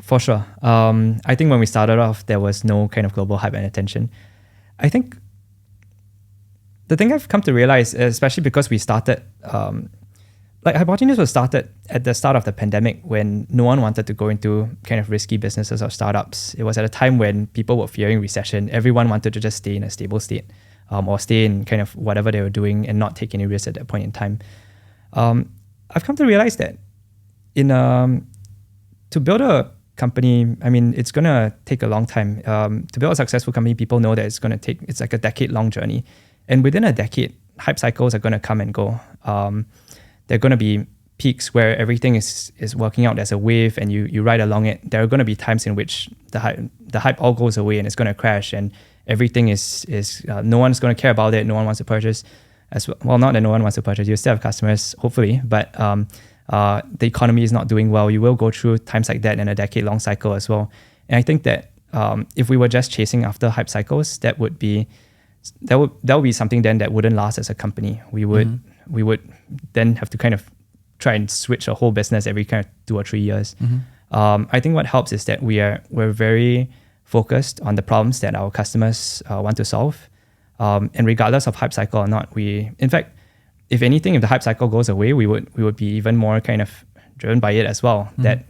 For sure. I think when we started off, there was no kind of global hype and attention. I think the thing I've come to realize, especially because we started, like Hypotenuse was started at the start of the pandemic when no one wanted to go into kind of risky businesses or startups. It was at a time when people were fearing recession. Everyone wanted to just stay in a stable state or stay in kind of whatever they were doing and not take any risks at that point in time. I've come to realize that to build a company, I mean, it's going to take a long time. To build a successful company, people know that it's like a decade-long journey. And within a decade, hype cycles are going to come and go. There are going to be peaks where everything is working out as a wave and you ride along it. There are going to be times in which the hype all goes away and it's going to crash and everything is no one's going to care about it. No one wants to purchase as well. Well, not that no one wants to purchase. You still have customers, hopefully, but the economy is not doing well. You will go through times like that in a decade-long cycle as well. And I think that if we were just chasing after hype cycles, that would be something then that wouldn't last as a company. We would then have to kind of try and switch a whole business every kind of 2 or 3 years. I think what helps is that we're very focused on the problems that our customers want to solve. And regardless of hype cycle or not, in fact, if anything, if the hype cycle goes away, we would be even more kind of driven by it as well. That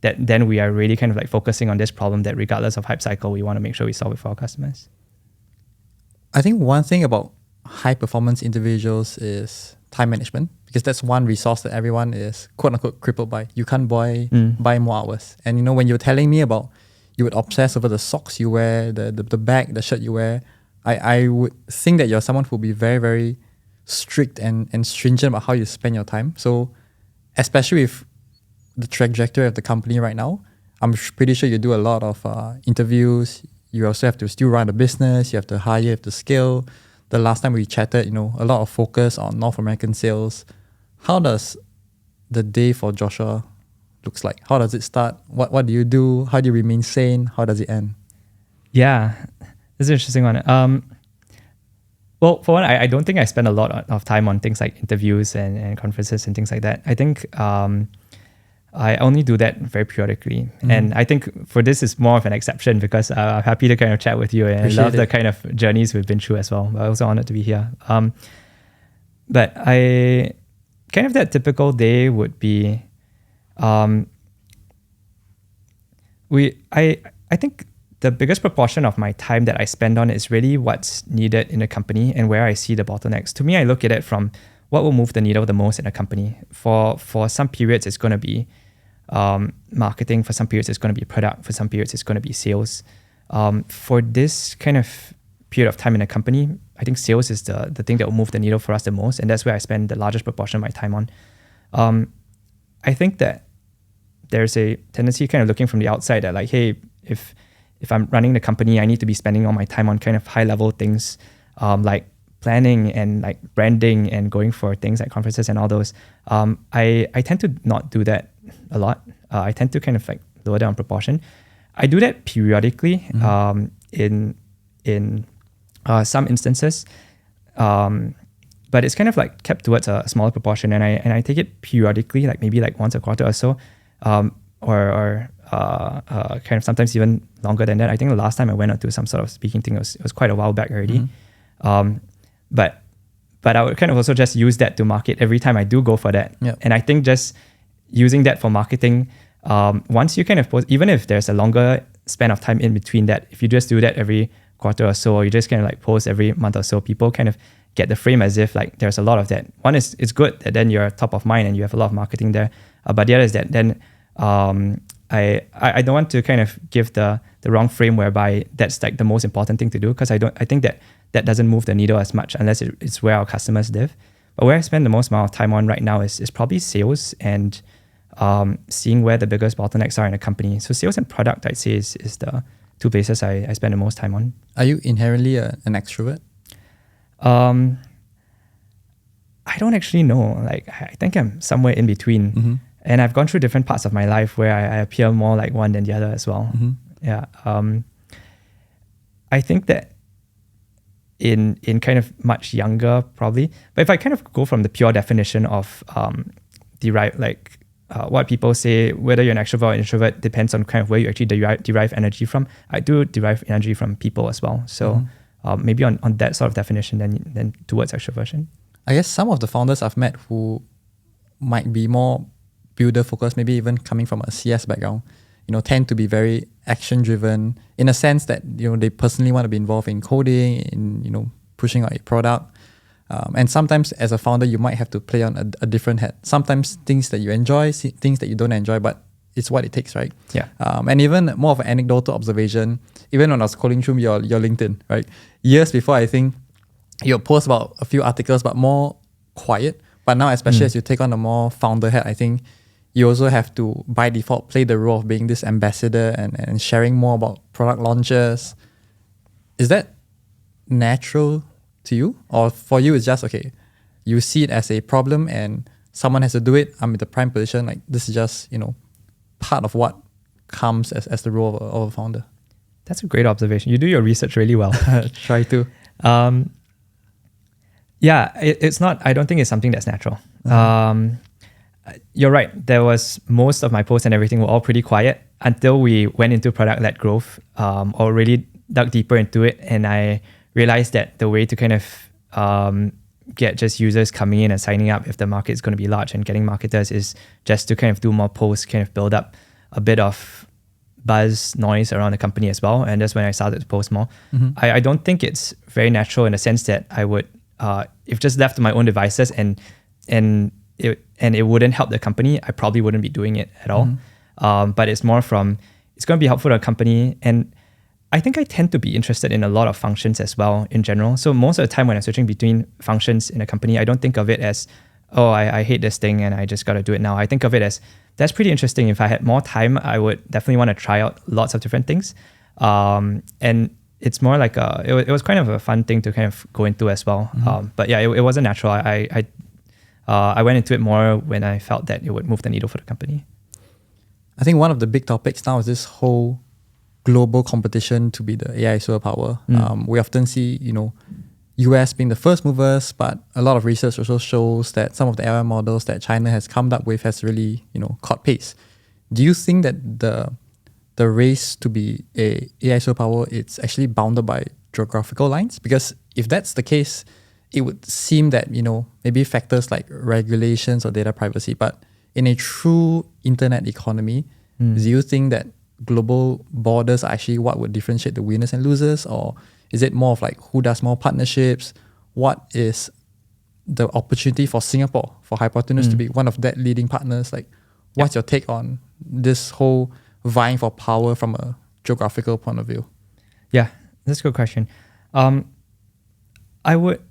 then we are really kind of like focusing on this problem that regardless of hype cycle, we want to make sure we solve it for our customers. I think one thing about high performance individuals is time management, because that's one resource that everyone is quote unquote crippled by. You can't buy more hours. And when you're telling me about you would obsess over the socks you wear, the bag, the shirt you wear, I would think that you're someone who will be very, very strict and stringent about how you spend your time. So especially with the trajectory of the company right now, I'm pretty sure you do a lot of interviews. You also have to still run a business. You have to hire, you have to scale. The last time we chatted, a lot of focus on North American sales. How does the day for Joshua looks like? How does it start? What do you do? How do you remain sane? How does it end? Yeah, that's an interesting one. Well, for one, I don't think I spend a lot of time on things like interviews and conferences and things like that. I think I only do that very periodically. And I think for this is more of an exception because I'm happy to kind of chat with you and I love the kind of journeys we've been through as well. I'm also honored to be here. But I kind of that typical day would be, I think the biggest proportion of my time that I spend on is really what's needed in a company and where I see the bottlenecks. To me, I look at it from what will move the needle the most in a company. For some periods, it's going to be marketing. For some periods, it's going to be product. For some periods, it's going to be sales. For this kind of period of time in a company, I think sales is the thing that will move the needle for us the most. And that's where I spend the largest proportion of my time on. I think that there's a tendency kind of looking from the outside that like, hey, if I'm running the company, I need to be spending all my time on kind of high level things, like planning and like branding and going for things like conferences and all those. I tend to not do that a lot. I tend to kind of like lower down proportion. I do that periodically in some instances, but it's kind of like kept towards a smaller proportion, and I take it periodically, like maybe like once a quarter or so, or kind of sometimes even longer than that. I think the last time I went out to some sort of speaking thing, it was quite a while back already. But I would kind of also just use that to market every time I do go for that. Yep. And I think just using that for marketing, once you kind of post, even if there's a longer span of time in between that, if you just do that every quarter or so, or you just kind of like post every month or so, people kind of get the frame as if like there's a lot of that. One is it's good that then you're top of mind and you have a lot of marketing there. But the other is that then I don't want to kind of give the wrong frame whereby that's like the most important thing to do, because I think that doesn't move the needle as much unless it's where our customers live. But where I spend the most amount of time on right now is probably sales and seeing where the biggest bottlenecks are in a company. So sales and product, I'd say, is the two places I spend the most time on. Are you inherently an extrovert? I don't actually know. Like, I think I'm somewhere in between. And I've gone through different parts of my life where I appear more like one than the other as well. Yeah. I think that in kind of much younger, probably. But if I kind of go from the pure definition of what people say, whether you're an extrovert or introvert depends on kind of where you actually derive energy from. I do derive energy from people as well. So maybe on that sort of definition, then towards extroversion. I guess some of the founders I've met who might be more builder focused, maybe even coming from a CS background, tend to be very action driven in a sense that, they personally want to be involved in coding, in, pushing out a product. And sometimes as a founder, you might have to play on a different hat. Sometimes things that you enjoy, things that you don't enjoy, but it's what it takes, right? Yeah. And even more of an anecdotal observation, even when I was scrolling through your LinkedIn, right? Years before, I think you post about a few articles, but more quiet. But now, especially as you take on a more founder hat, I think you also have to, by default, play the role of being this ambassador and sharing more about product launches. Is that natural to you? Or for you, it's just, okay, you see it as a problem and someone has to do it. I'm in the prime position. Like, this is just, part of what comes as the role of a founder. That's a great observation. You do your research really well. Try to. Yeah, it's not, I don't think it's something that's natural. You're right. There was most of my posts and everything were all pretty quiet until we went into product-led growth, or really dug deeper into it. And I realized that the way to kind of get just users coming in and signing up if the market is going to be large and getting marketers is just to kind of do more posts, kind of build up a bit of buzz, noise around the company as well. And that's when I started to post more. I don't think it's very natural in the sense that I would, if just left to my own devices and it wouldn't help the company, I probably wouldn't be doing it at all. But it's more from, it's going to be helpful to a company. And I think I tend to be interested in a lot of functions as well in general. So most of the time when I'm switching between functions in a company, I don't think of it as, oh, I hate this thing and I just got to do it now. I think of it as, that's pretty interesting. If I had more time, I would definitely want to try out lots of different things. And it's more like, it was kind of a fun thing to kind of go into as well. But yeah, it wasn't natural. I went into it more when I felt that it would move the needle for the company. I think one of the big topics now is this whole global competition to be the AI superpower. We often see, US being the first movers, but a lot of research also shows that some of the AI models that China has come up with has really, caught pace. Do you think that the race to be a AI superpower, it's actually bounded by geographical lines? Because if that's the case, it would seem that, maybe factors like regulations or data privacy, but in a true internet economy, do you think that global borders are actually what would differentiate the winners and losers? Or is it more of like who does more partnerships? What is the opportunity for Singapore, for Hypotenuse to be one of that leading partners? Like, what's your take on this whole vying for power from a geographical point of view? Yeah, that's a good question. I would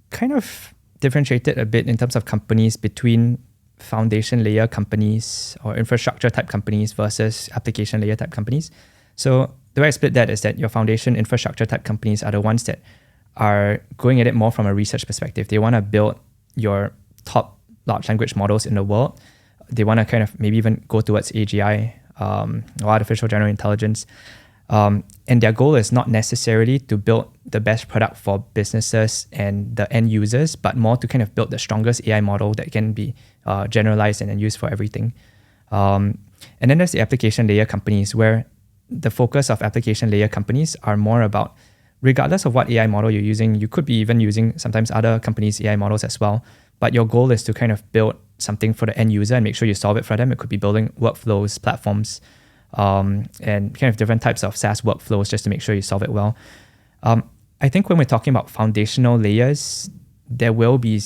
kind of differentiate it a bit in terms of companies between foundation layer companies or infrastructure type companies versus application layer type companies. So the way I split that is that your foundation infrastructure type companies are the ones that are going at it more from a research perspective. They want to build your top large language models in the world. They want to kind of maybe even go towards AGI, or artificial general intelligence. And their goal is not necessarily to build the best product for businesses and the end users, but more to kind of build the strongest AI model that can be generalized and then used for everything. And then there's the application layer companies, where the focus of application layer companies are more about, regardless of what AI model you're using, you could be even using sometimes other companies' AI models as well, but your goal is to kind of build something for the end user and make sure you solve it for them. It could be building workflows, platforms, and kind of different types of SaaS workflows just to make sure you solve it well. I think when we're talking about foundational layers, there will be,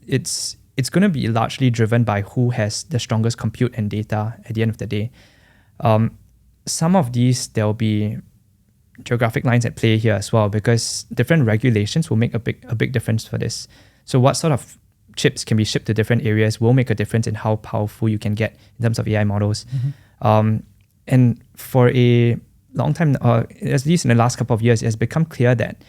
it's going to be largely driven by who has the strongest compute and data at the end of the day. Some of these, there'll be geographic lines at play here as well, because different regulations will make a big difference for this. So what sort of chips can be shipped to different areas will make a difference in how powerful you can get in terms of AI models. And for a long time, at least in the last couple of years, it has become clear that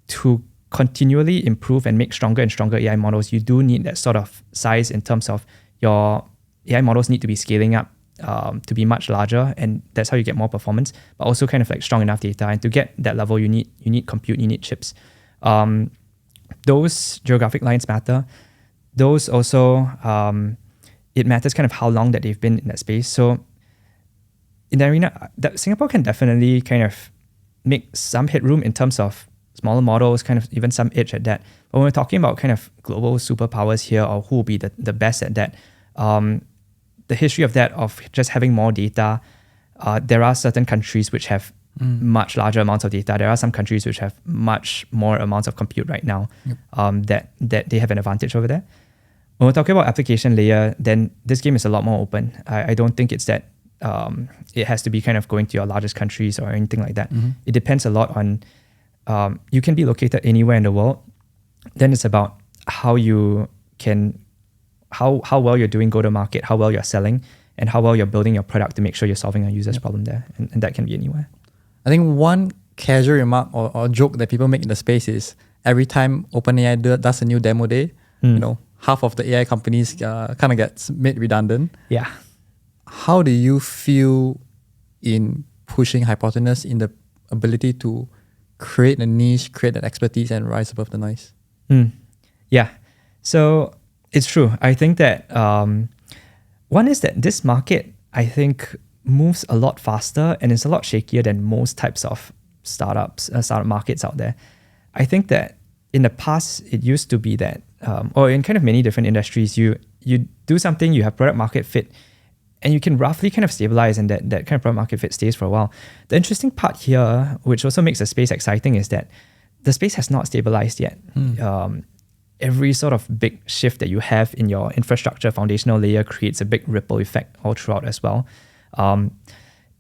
to continually improve and make stronger and stronger AI models, you do need that sort of size in terms of your AI models need to be scaling up to be much larger, and that's how you get more performance, but also kind of like strong enough data. And to get that level, you need compute, you need chips. Those geographic lines matter. Those also, it matters kind of how long that they've been in that space. So in the arena, Singapore can definitely kind of make some headroom in terms of smaller models, kind of even some edge at that. But when we're talking about kind of global superpowers here, or who will be the best at that, the history of that, of just having more data, there are certain countries which have much larger amounts of data. There are some countries which have much more amounts of compute right now, that they have an advantage over there. When we're talking about application layer, then this game is a lot more open. I don't think it's that it has to be kind of going to your largest countries or anything like that. It depends a lot on, you can be located anywhere in the world. Then it's about how you can, how well you're doing go to market, how well you're selling, and how well you're building your product to make sure you're solving a user's problem there. And that can be anywhere. I think one casual remark or joke that people make in the space is every time OpenAI does a new demo day, half of the AI companies kind of gets made redundant. Yeah. How do you feel in pushing Hypotenuse in the ability to create a niche, create an expertise, and rise above the noise? Yeah. So it's true. I think that one is that this market, I think, moves a lot faster and is a lot shakier than most types of startup markets out there. I think that in the past, it used to be that, or in kind of many different industries, you do something, you have product market fit, and you can roughly kind of stabilize, and that kind of product market fit stays for a while. The interesting part here, which also makes the space exciting, is that the space has not stabilized yet. Every sort of big shift that you have in your infrastructure foundational layer creates a big ripple effect all throughout as well.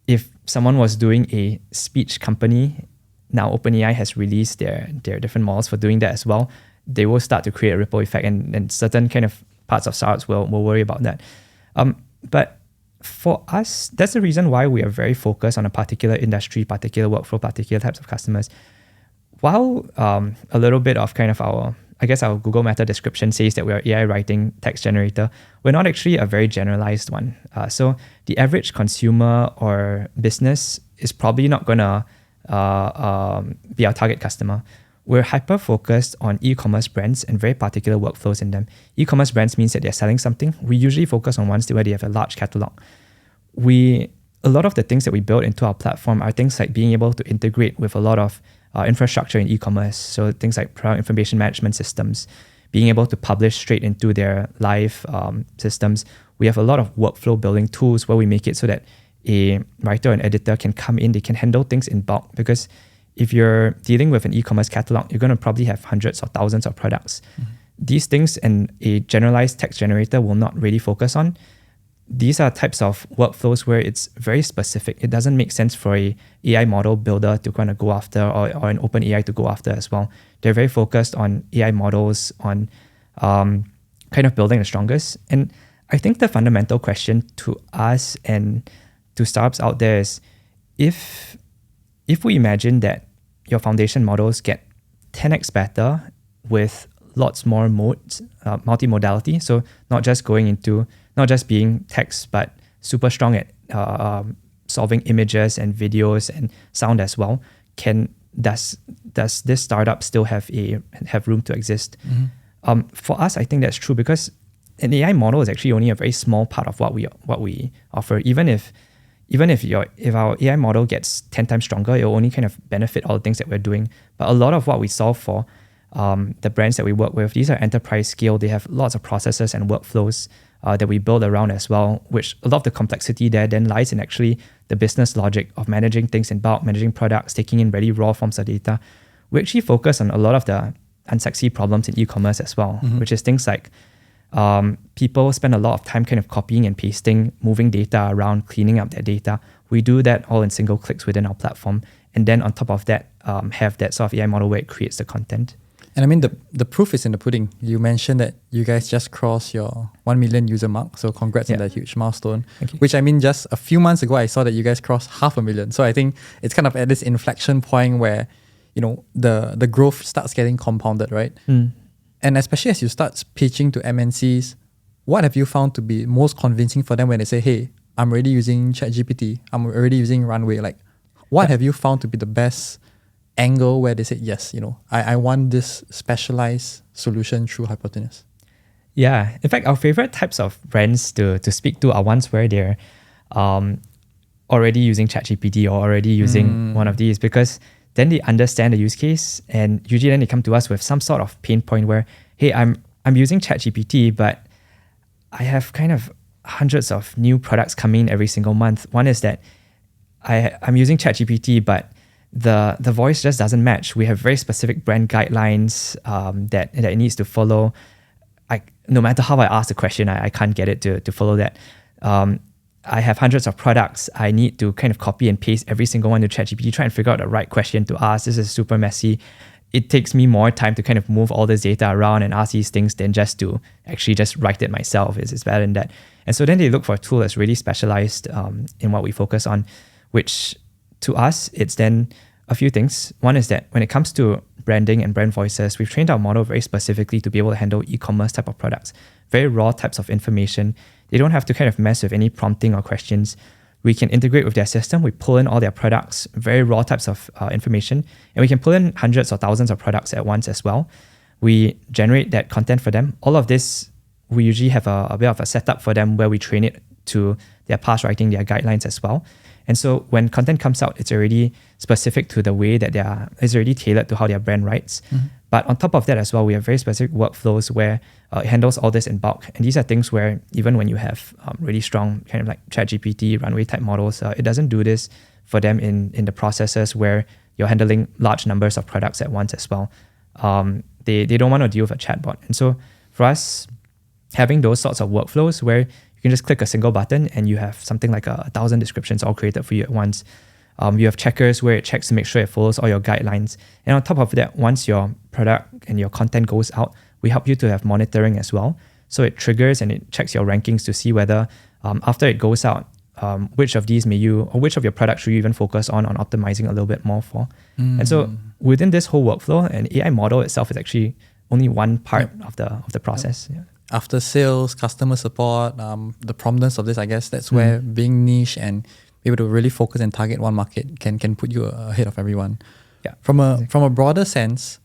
If someone was doing a speech company, now OpenAI has released their different models for doing that as well, they will start to create a ripple effect, and certain kind of parts of startups will worry about that. But for us, that's the reason why we are very focused on a particular industry, particular workflow, particular types of customers. While a little bit of kind of our Google Meta description says that we're AI writing text generator, we're not actually a very generalized one. So the average consumer or business is probably not going to be our target customer. We're hyper-focused on e-commerce brands and very particular workflows in them. E-commerce brands means that they're selling something. We usually focus on ones where they have a large catalog. A lot of the things that we build into our platform are things like being able to integrate with a lot of infrastructure in e-commerce. So things like product information management systems, being able to publish straight into their live systems. We have a lot of workflow building tools where we make it so that a writer and editor can come in, they can handle things in bulk, because if you're dealing with an e-commerce catalog, you're going to probably have hundreds or thousands of products. These things and a generalized text generator will not really focus on. These are types of workflows where it's very specific. It doesn't make sense for a AI model builder to kind of go after, or an open AI to go after as well. They're very focused on AI models, on kind of building the strongest. And I think the fundamental question to us and to startups out there is if we imagine that your foundation models get 10x better with lots more modes, multimodality. So not just being text, but super strong at solving images and videos and sound as well. Does this startup still have room to exist? For us, I think that's true because an AI model is actually only a very small part of what we offer. Even if our AI model gets 10 times stronger, it will only kind of benefit all the things that we're doing. But a lot of what we solve for the brands that we work with, these are enterprise scale. They have lots of processes and workflows that we build around as well, which a lot of the complexity there then lies in actually the business logic of managing things in bulk, managing products, taking in very raw forms of data. We actually focus on a lot of the unsexy problems in e-commerce as well, which is things like people spend a lot of time kind of copying and pasting, moving data around, cleaning up their data. We do that all in single clicks within our platform. And then on top of that, have that sort of AI model where it creates the content. And I mean, the proof is in the pudding. You mentioned that you guys just crossed your 1 million user mark. So congrats on that huge milestone. Which I mean, just a few months ago, I saw that you guys crossed 500,000. So I think it's kind of at this inflection point where, the growth starts getting compounded, right? And especially as you start pitching to MNCs, what have you found to be most convincing for them when they say, hey, I'm already using ChatGPT, I'm already using Runway? Like, what have you found to be the best angle where they say, yes, I want this specialized solution through Hypotenuse? Yeah. In fact, our favorite types of brands to speak to are ones where they're already using ChatGPT or already using one of these, because then they understand the use case, and usually then they come to us with some sort of pain point where, hey, I'm using ChatGPT, but I have kind of hundreds of new products coming in every single month. One is that I'm using ChatGPT, but the voice just doesn't match. We have very specific brand guidelines that it needs to follow. No matter how I ask the question, I can't get it to follow that. I have hundreds of products. I need to kind of copy and paste every single one to ChatGPT, try and figure out the right question to ask. This is super messy. It takes me more time to kind of move all this data around and ask these things than just to actually just write it myself. It's better than that. And so then they look for a tool that's really specialized in what we focus on, which to us, it's then a few things. One is that when it comes to branding and brand voices, we've trained our model very specifically to be able to handle e-commerce type of products, very raw types of information. They don't have to kind of mess with any prompting or questions. We can integrate with their system. We pull in all their products, very raw types of information, and we can pull in hundreds or thousands of products at once as well. We generate that content for them. All of this, we usually have a bit of a setup for them where we train it to their past writing, their guidelines as well. And so when content comes out, it's already specific to the way that it's already tailored to how their brand writes. But on top of that as well, we have very specific workflows where it handles all this in bulk. And these are things where even when you have really strong kind of like ChatGPT, Runway type models, it doesn't do this for them in the processes where you're handling large numbers of products at once as well. They don't want to deal with a chatbot. And so for us, having those sorts of workflows where you can just click a single button and you have something like 1,000 descriptions all created for you at once. You have checkers where it checks to make sure it follows all your guidelines. And on top of that, once your product and your content goes out, we help you to have monitoring as well. So it triggers and it checks your rankings to see whether after it goes out, which of these which of your products should you even focus on optimizing a little bit more for. And so within this whole workflow, an AI model itself is actually only one part of the process. Yeah. After sales, customer support, the prominence of this, I guess that's where being niche and able to really focus and target one market can put you ahead of everyone. Yeah. From a broader sense,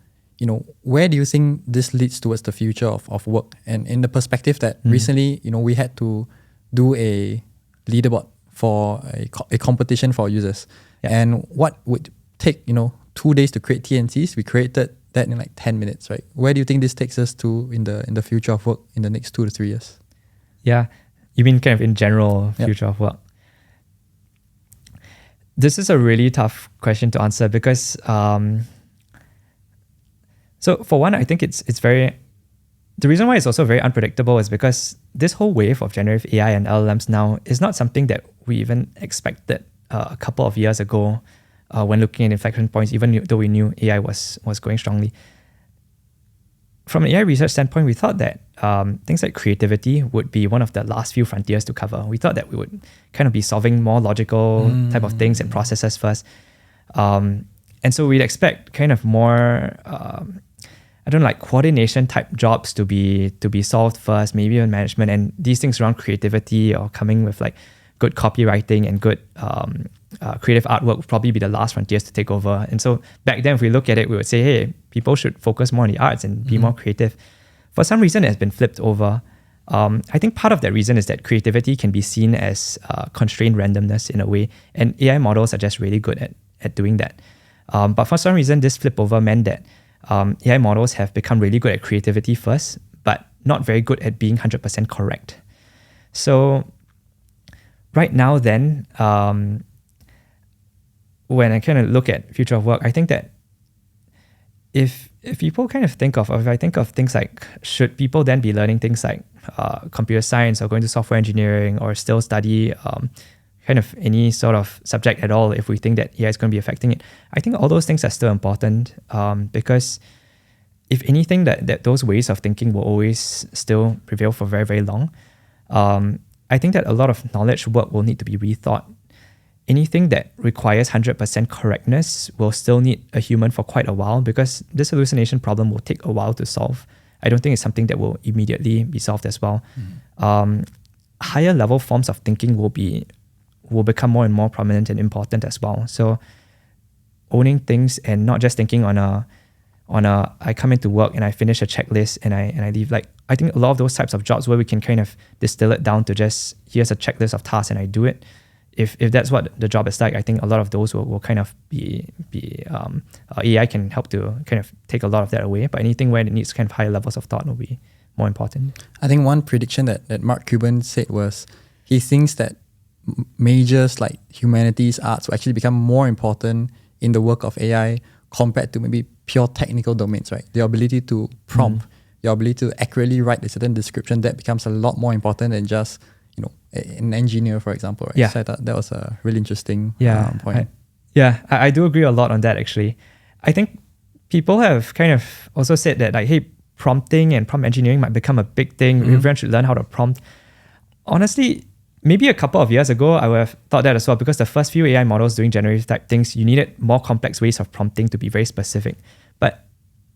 where do you think this leads towards the future of work? And in the perspective that recently, we had to do a leaderboard for a competition for users. Yeah. And what would take, 2 days to create TNCs, we created that in like 10 minutes, right? Where do you think this takes us to in the future of work in the next 2 to 3 years? Yeah. You mean kind of in general future of work? This is a really tough question to answer because so for one, I think it's very, the reason why it's also very unpredictable is because this whole wave of generative AI and LLMs now is not something that we even expected a couple of years ago when looking at inflection points, even though we knew AI was going strongly. from an AI research standpoint, we thought that things like creativity would be one of the last few frontiers to cover. We thought that we would kind of be solving more logical type of things and processes first. And so we'd expect kind of more, I don't know, like coordination type jobs to be solved first, maybe in management, and these things around creativity or coming with like good copywriting and good creative artwork would probably be the last frontiers to take over. And so back then, if we look at it, we would say, hey, people should focus more on the arts and be more creative. For some reason, it has been flipped over. I think part of that reason is that creativity can be seen as constrained randomness in a way, and AI models are just really good at doing that. But for some reason, this flip over meant that AI models have become really good at creativity first, but not very good at being 100% correct. So right now then, when I kind of look at future of work, I think that if people kind of think of, or if I think of things like, should people then be learning things like computer science or going to software engineering or still study kind of any sort of subject at all if we think that AI is going to be affecting it, I think all those things are still important because if anything, that those ways of thinking will always still prevail for very, very long. I think that a lot of knowledge work will need to be rethought. Anything that requires 100% correctness will still need a human for quite a while because this hallucination problem will take a while to solve. I don't think it's something that will immediately be solved as well. Higher level forms of thinking will become more and more prominent and important as well. So owning things and not just thinking on a I come into work and I finish a checklist and I leave. Like I think a lot of those types of jobs where we can kind of distill it down to just here's a checklist of tasks and I do it. If that's what the job is like, I think a lot of those will kind of be AI can help to kind of take a lot of that away. But anything where it needs kind of higher levels of thought will be more important. I think one prediction that Mark Cuban said was he thinks that majors like humanities, arts will actually become more important in the work of AI compared to maybe pure technical domains, right? The ability to prompt, your ability to accurately write a certain description, that becomes a lot more important than just an engineer, for example, right? Yeah. So I thought that was a really interesting point. I do agree a lot on that, actually. I think people have kind of also said that, like, hey, prompting and prompt engineering might become a big thing. Everyone should learn how to prompt. Honestly, maybe a couple of years ago, I would have thought that as well, because the first few AI models doing generative type things, you needed more complex ways of prompting to be very specific. But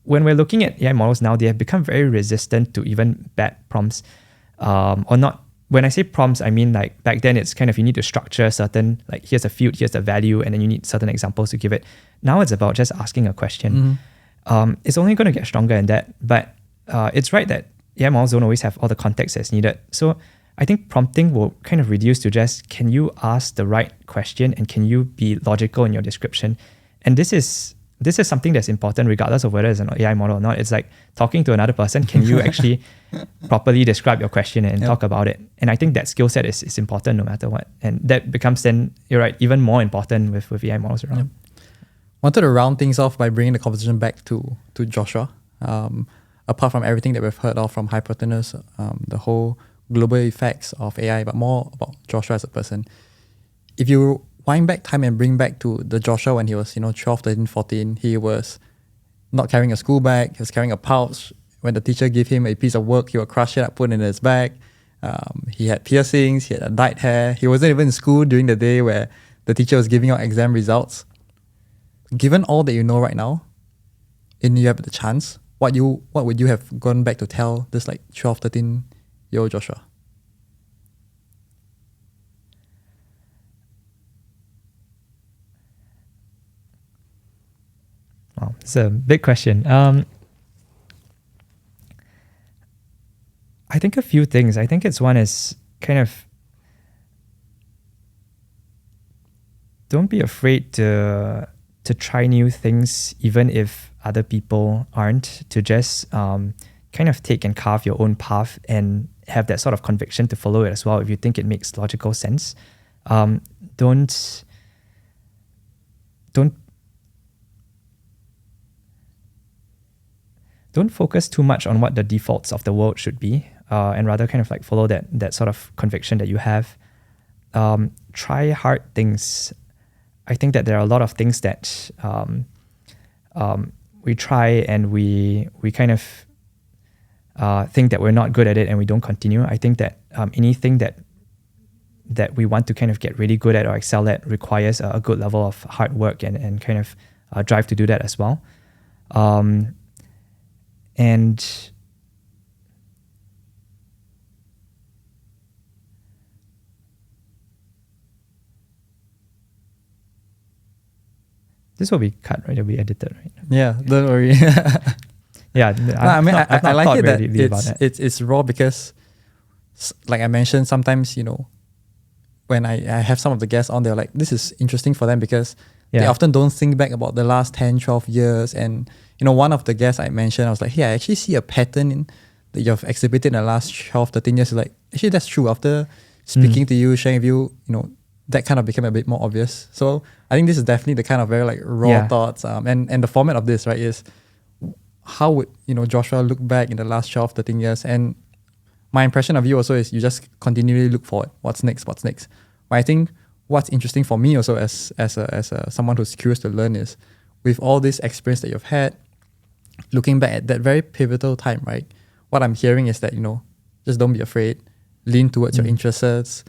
when we're looking at AI models now, they have become very resistant to even bad prompts or not. When I say prompts, I mean like back then it's kind of you need to structure certain, like here's a field, here's the value, and then you need certain examples to give it. Now it's about just asking a question. It's only going to get stronger in that, but it's right that AI models don't always have all the context that's needed. So I think prompting will kind of reduce to just, can you ask the right question and can you be logical in your description? And this is something that's important regardless of whether it's an AI model or not. It's like talking to another person. Can you actually properly describe your question and talk about it? And I think that skill set is important no matter what. And that becomes then, you're right, even more important with AI models around. Wanted to round things off by bringing the conversation back to Joshua. Apart from everything that we've heard of from Hypotenuse, the whole global effects of AI, but more about Joshua as a person. If you wind back time and bring back to the Joshua when he was 12, 13, 14, he was not carrying a school bag, he was carrying a pouch. When the teacher gave him a piece of work, he would crush it up, put it in his bag. He had piercings, he had a dyed hair. He wasn't even in school during the day where the teacher was giving out exam results. Given all that you know right now, and you have the chance, what would you have gone back to tell this like 12, 13-year-old Joshua? Wow, it's a big question. I think a few things. I think one is kind of don't be afraid to try new things, even if other people aren't, to just kind of take and carve your own path and have that sort of conviction to follow it as well if you think it makes logical sense. Don't focus too much on what the defaults of the world should be, and rather kind of like follow that sort of conviction that you have. Try hard things. I think that there are a lot of things that we try and we kind of think that we're not good at it and we don't continue. I think that anything that we want to kind of get really good at or excel at requires a good level of hard work and kind of drive to do that as well. And this will be cut, right? It'll be edited, right? Yeah, don't worry. Yeah, I mean, I like it that it's raw because, like I mentioned, sometimes, you know, when I have some of the guests on, they're like, this is interesting for them because they often don't think back about the last 10, 12 years. And, you know, one of the guests I mentioned, I was like, hey, I actually see a pattern that you've exhibited in the last 12, 13 years. Like, actually, that's true. After speaking to you, sharing with you, you know, that kind of became a bit more obvious. So I think this is definitely the kind of very like raw thoughts. And the format of this, right, is how would, you know, Joshua look back in the last 12, 13 years? And my impression of you also is you just continually look forward. What's next? But I think what's interesting for me also as someone who's curious to learn is with all this experience that you've had, looking back at that very pivotal time, right? What I'm hearing is that, you know, just don't be afraid, lean towards your interests.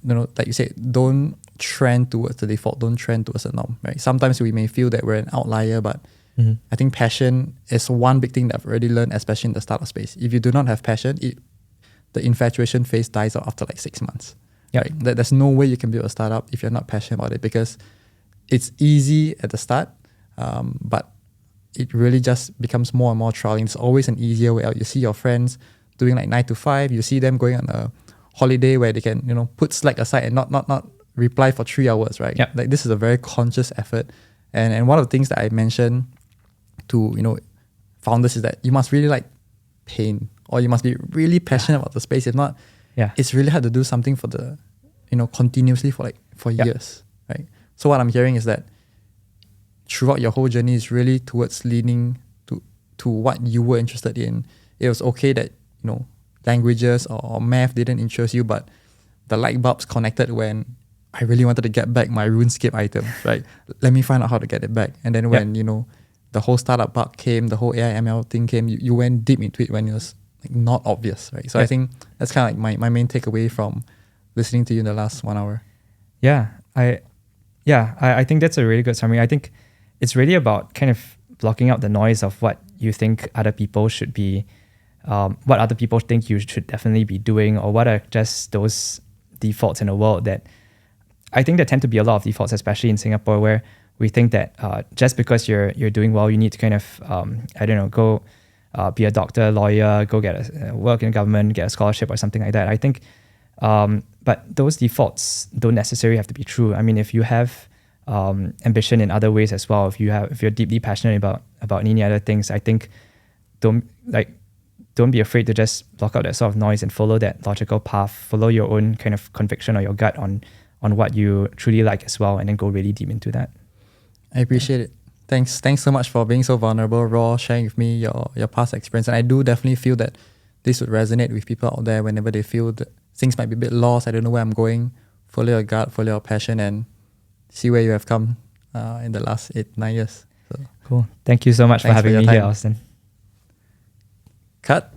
You know, like you said, don't trend towards the default, don't trend towards the norm, right? Sometimes we may feel that we're an outlier, but I think passion is one big thing that I've already learned, especially in the startup space. If you do not have passion, the infatuation phase dies out after like 6 months. Right? There's no way you can build a startup if you're not passionate about it because it's easy at the start, but it really just becomes more and more trialing. It's always an easier way out. You see your friends doing like 9 to 5, you see them going on a holiday where they can, you know, put Slack aside and not reply for 3 hours, right? Like this is a very conscious effort. And one of the things that I mentioned to, you know, founders is that you must really like pain or you must be really passionate about the space. If not, it's really hard to do something for the, you know, continuously for years, right? So what I'm hearing is that throughout your whole journey is really towards leaning to what you were interested in. It was okay that, you know, languages or math didn't interest you, but the light bulbs connected when I really wanted to get back my RuneScape item, right? Let me find out how to get it back. And then when, you know, the whole startup bug came, the whole AI ML thing came, you went deep into it when it was like not obvious, right? So I think that's kind of like my main takeaway from listening to you in the last 1 hour. I think that's a really good summary. I think it's really about kind of blocking out the noise of what you think other people should be, what other people think you should definitely be doing, or what are just those defaults in the world that I think there tend to be a lot of defaults, especially in Singapore, where we think that just because you're doing well, you need to kind of, go be a doctor, lawyer, go get work in government, get a scholarship or something like that. I think, but those defaults don't necessarily have to be true. I mean, if you have ambition in other ways as well, if you're deeply passionate about any other things, I think don't be afraid to just block out that sort of noise and follow that logical path, follow your own kind of conviction or your gut on what you truly like as well, and then go really deep into that. I appreciate it. Thanks so much for being so vulnerable, raw, sharing with me your past experience. And I do definitely feel that this would resonate with people out there whenever they feel that things might be a bit lost, I don't know where I'm going. Follow your gut, follow your passion, and see where you have come in the last 8-9 years. So, cool. Thank you so much for having me here, Austin. Cut.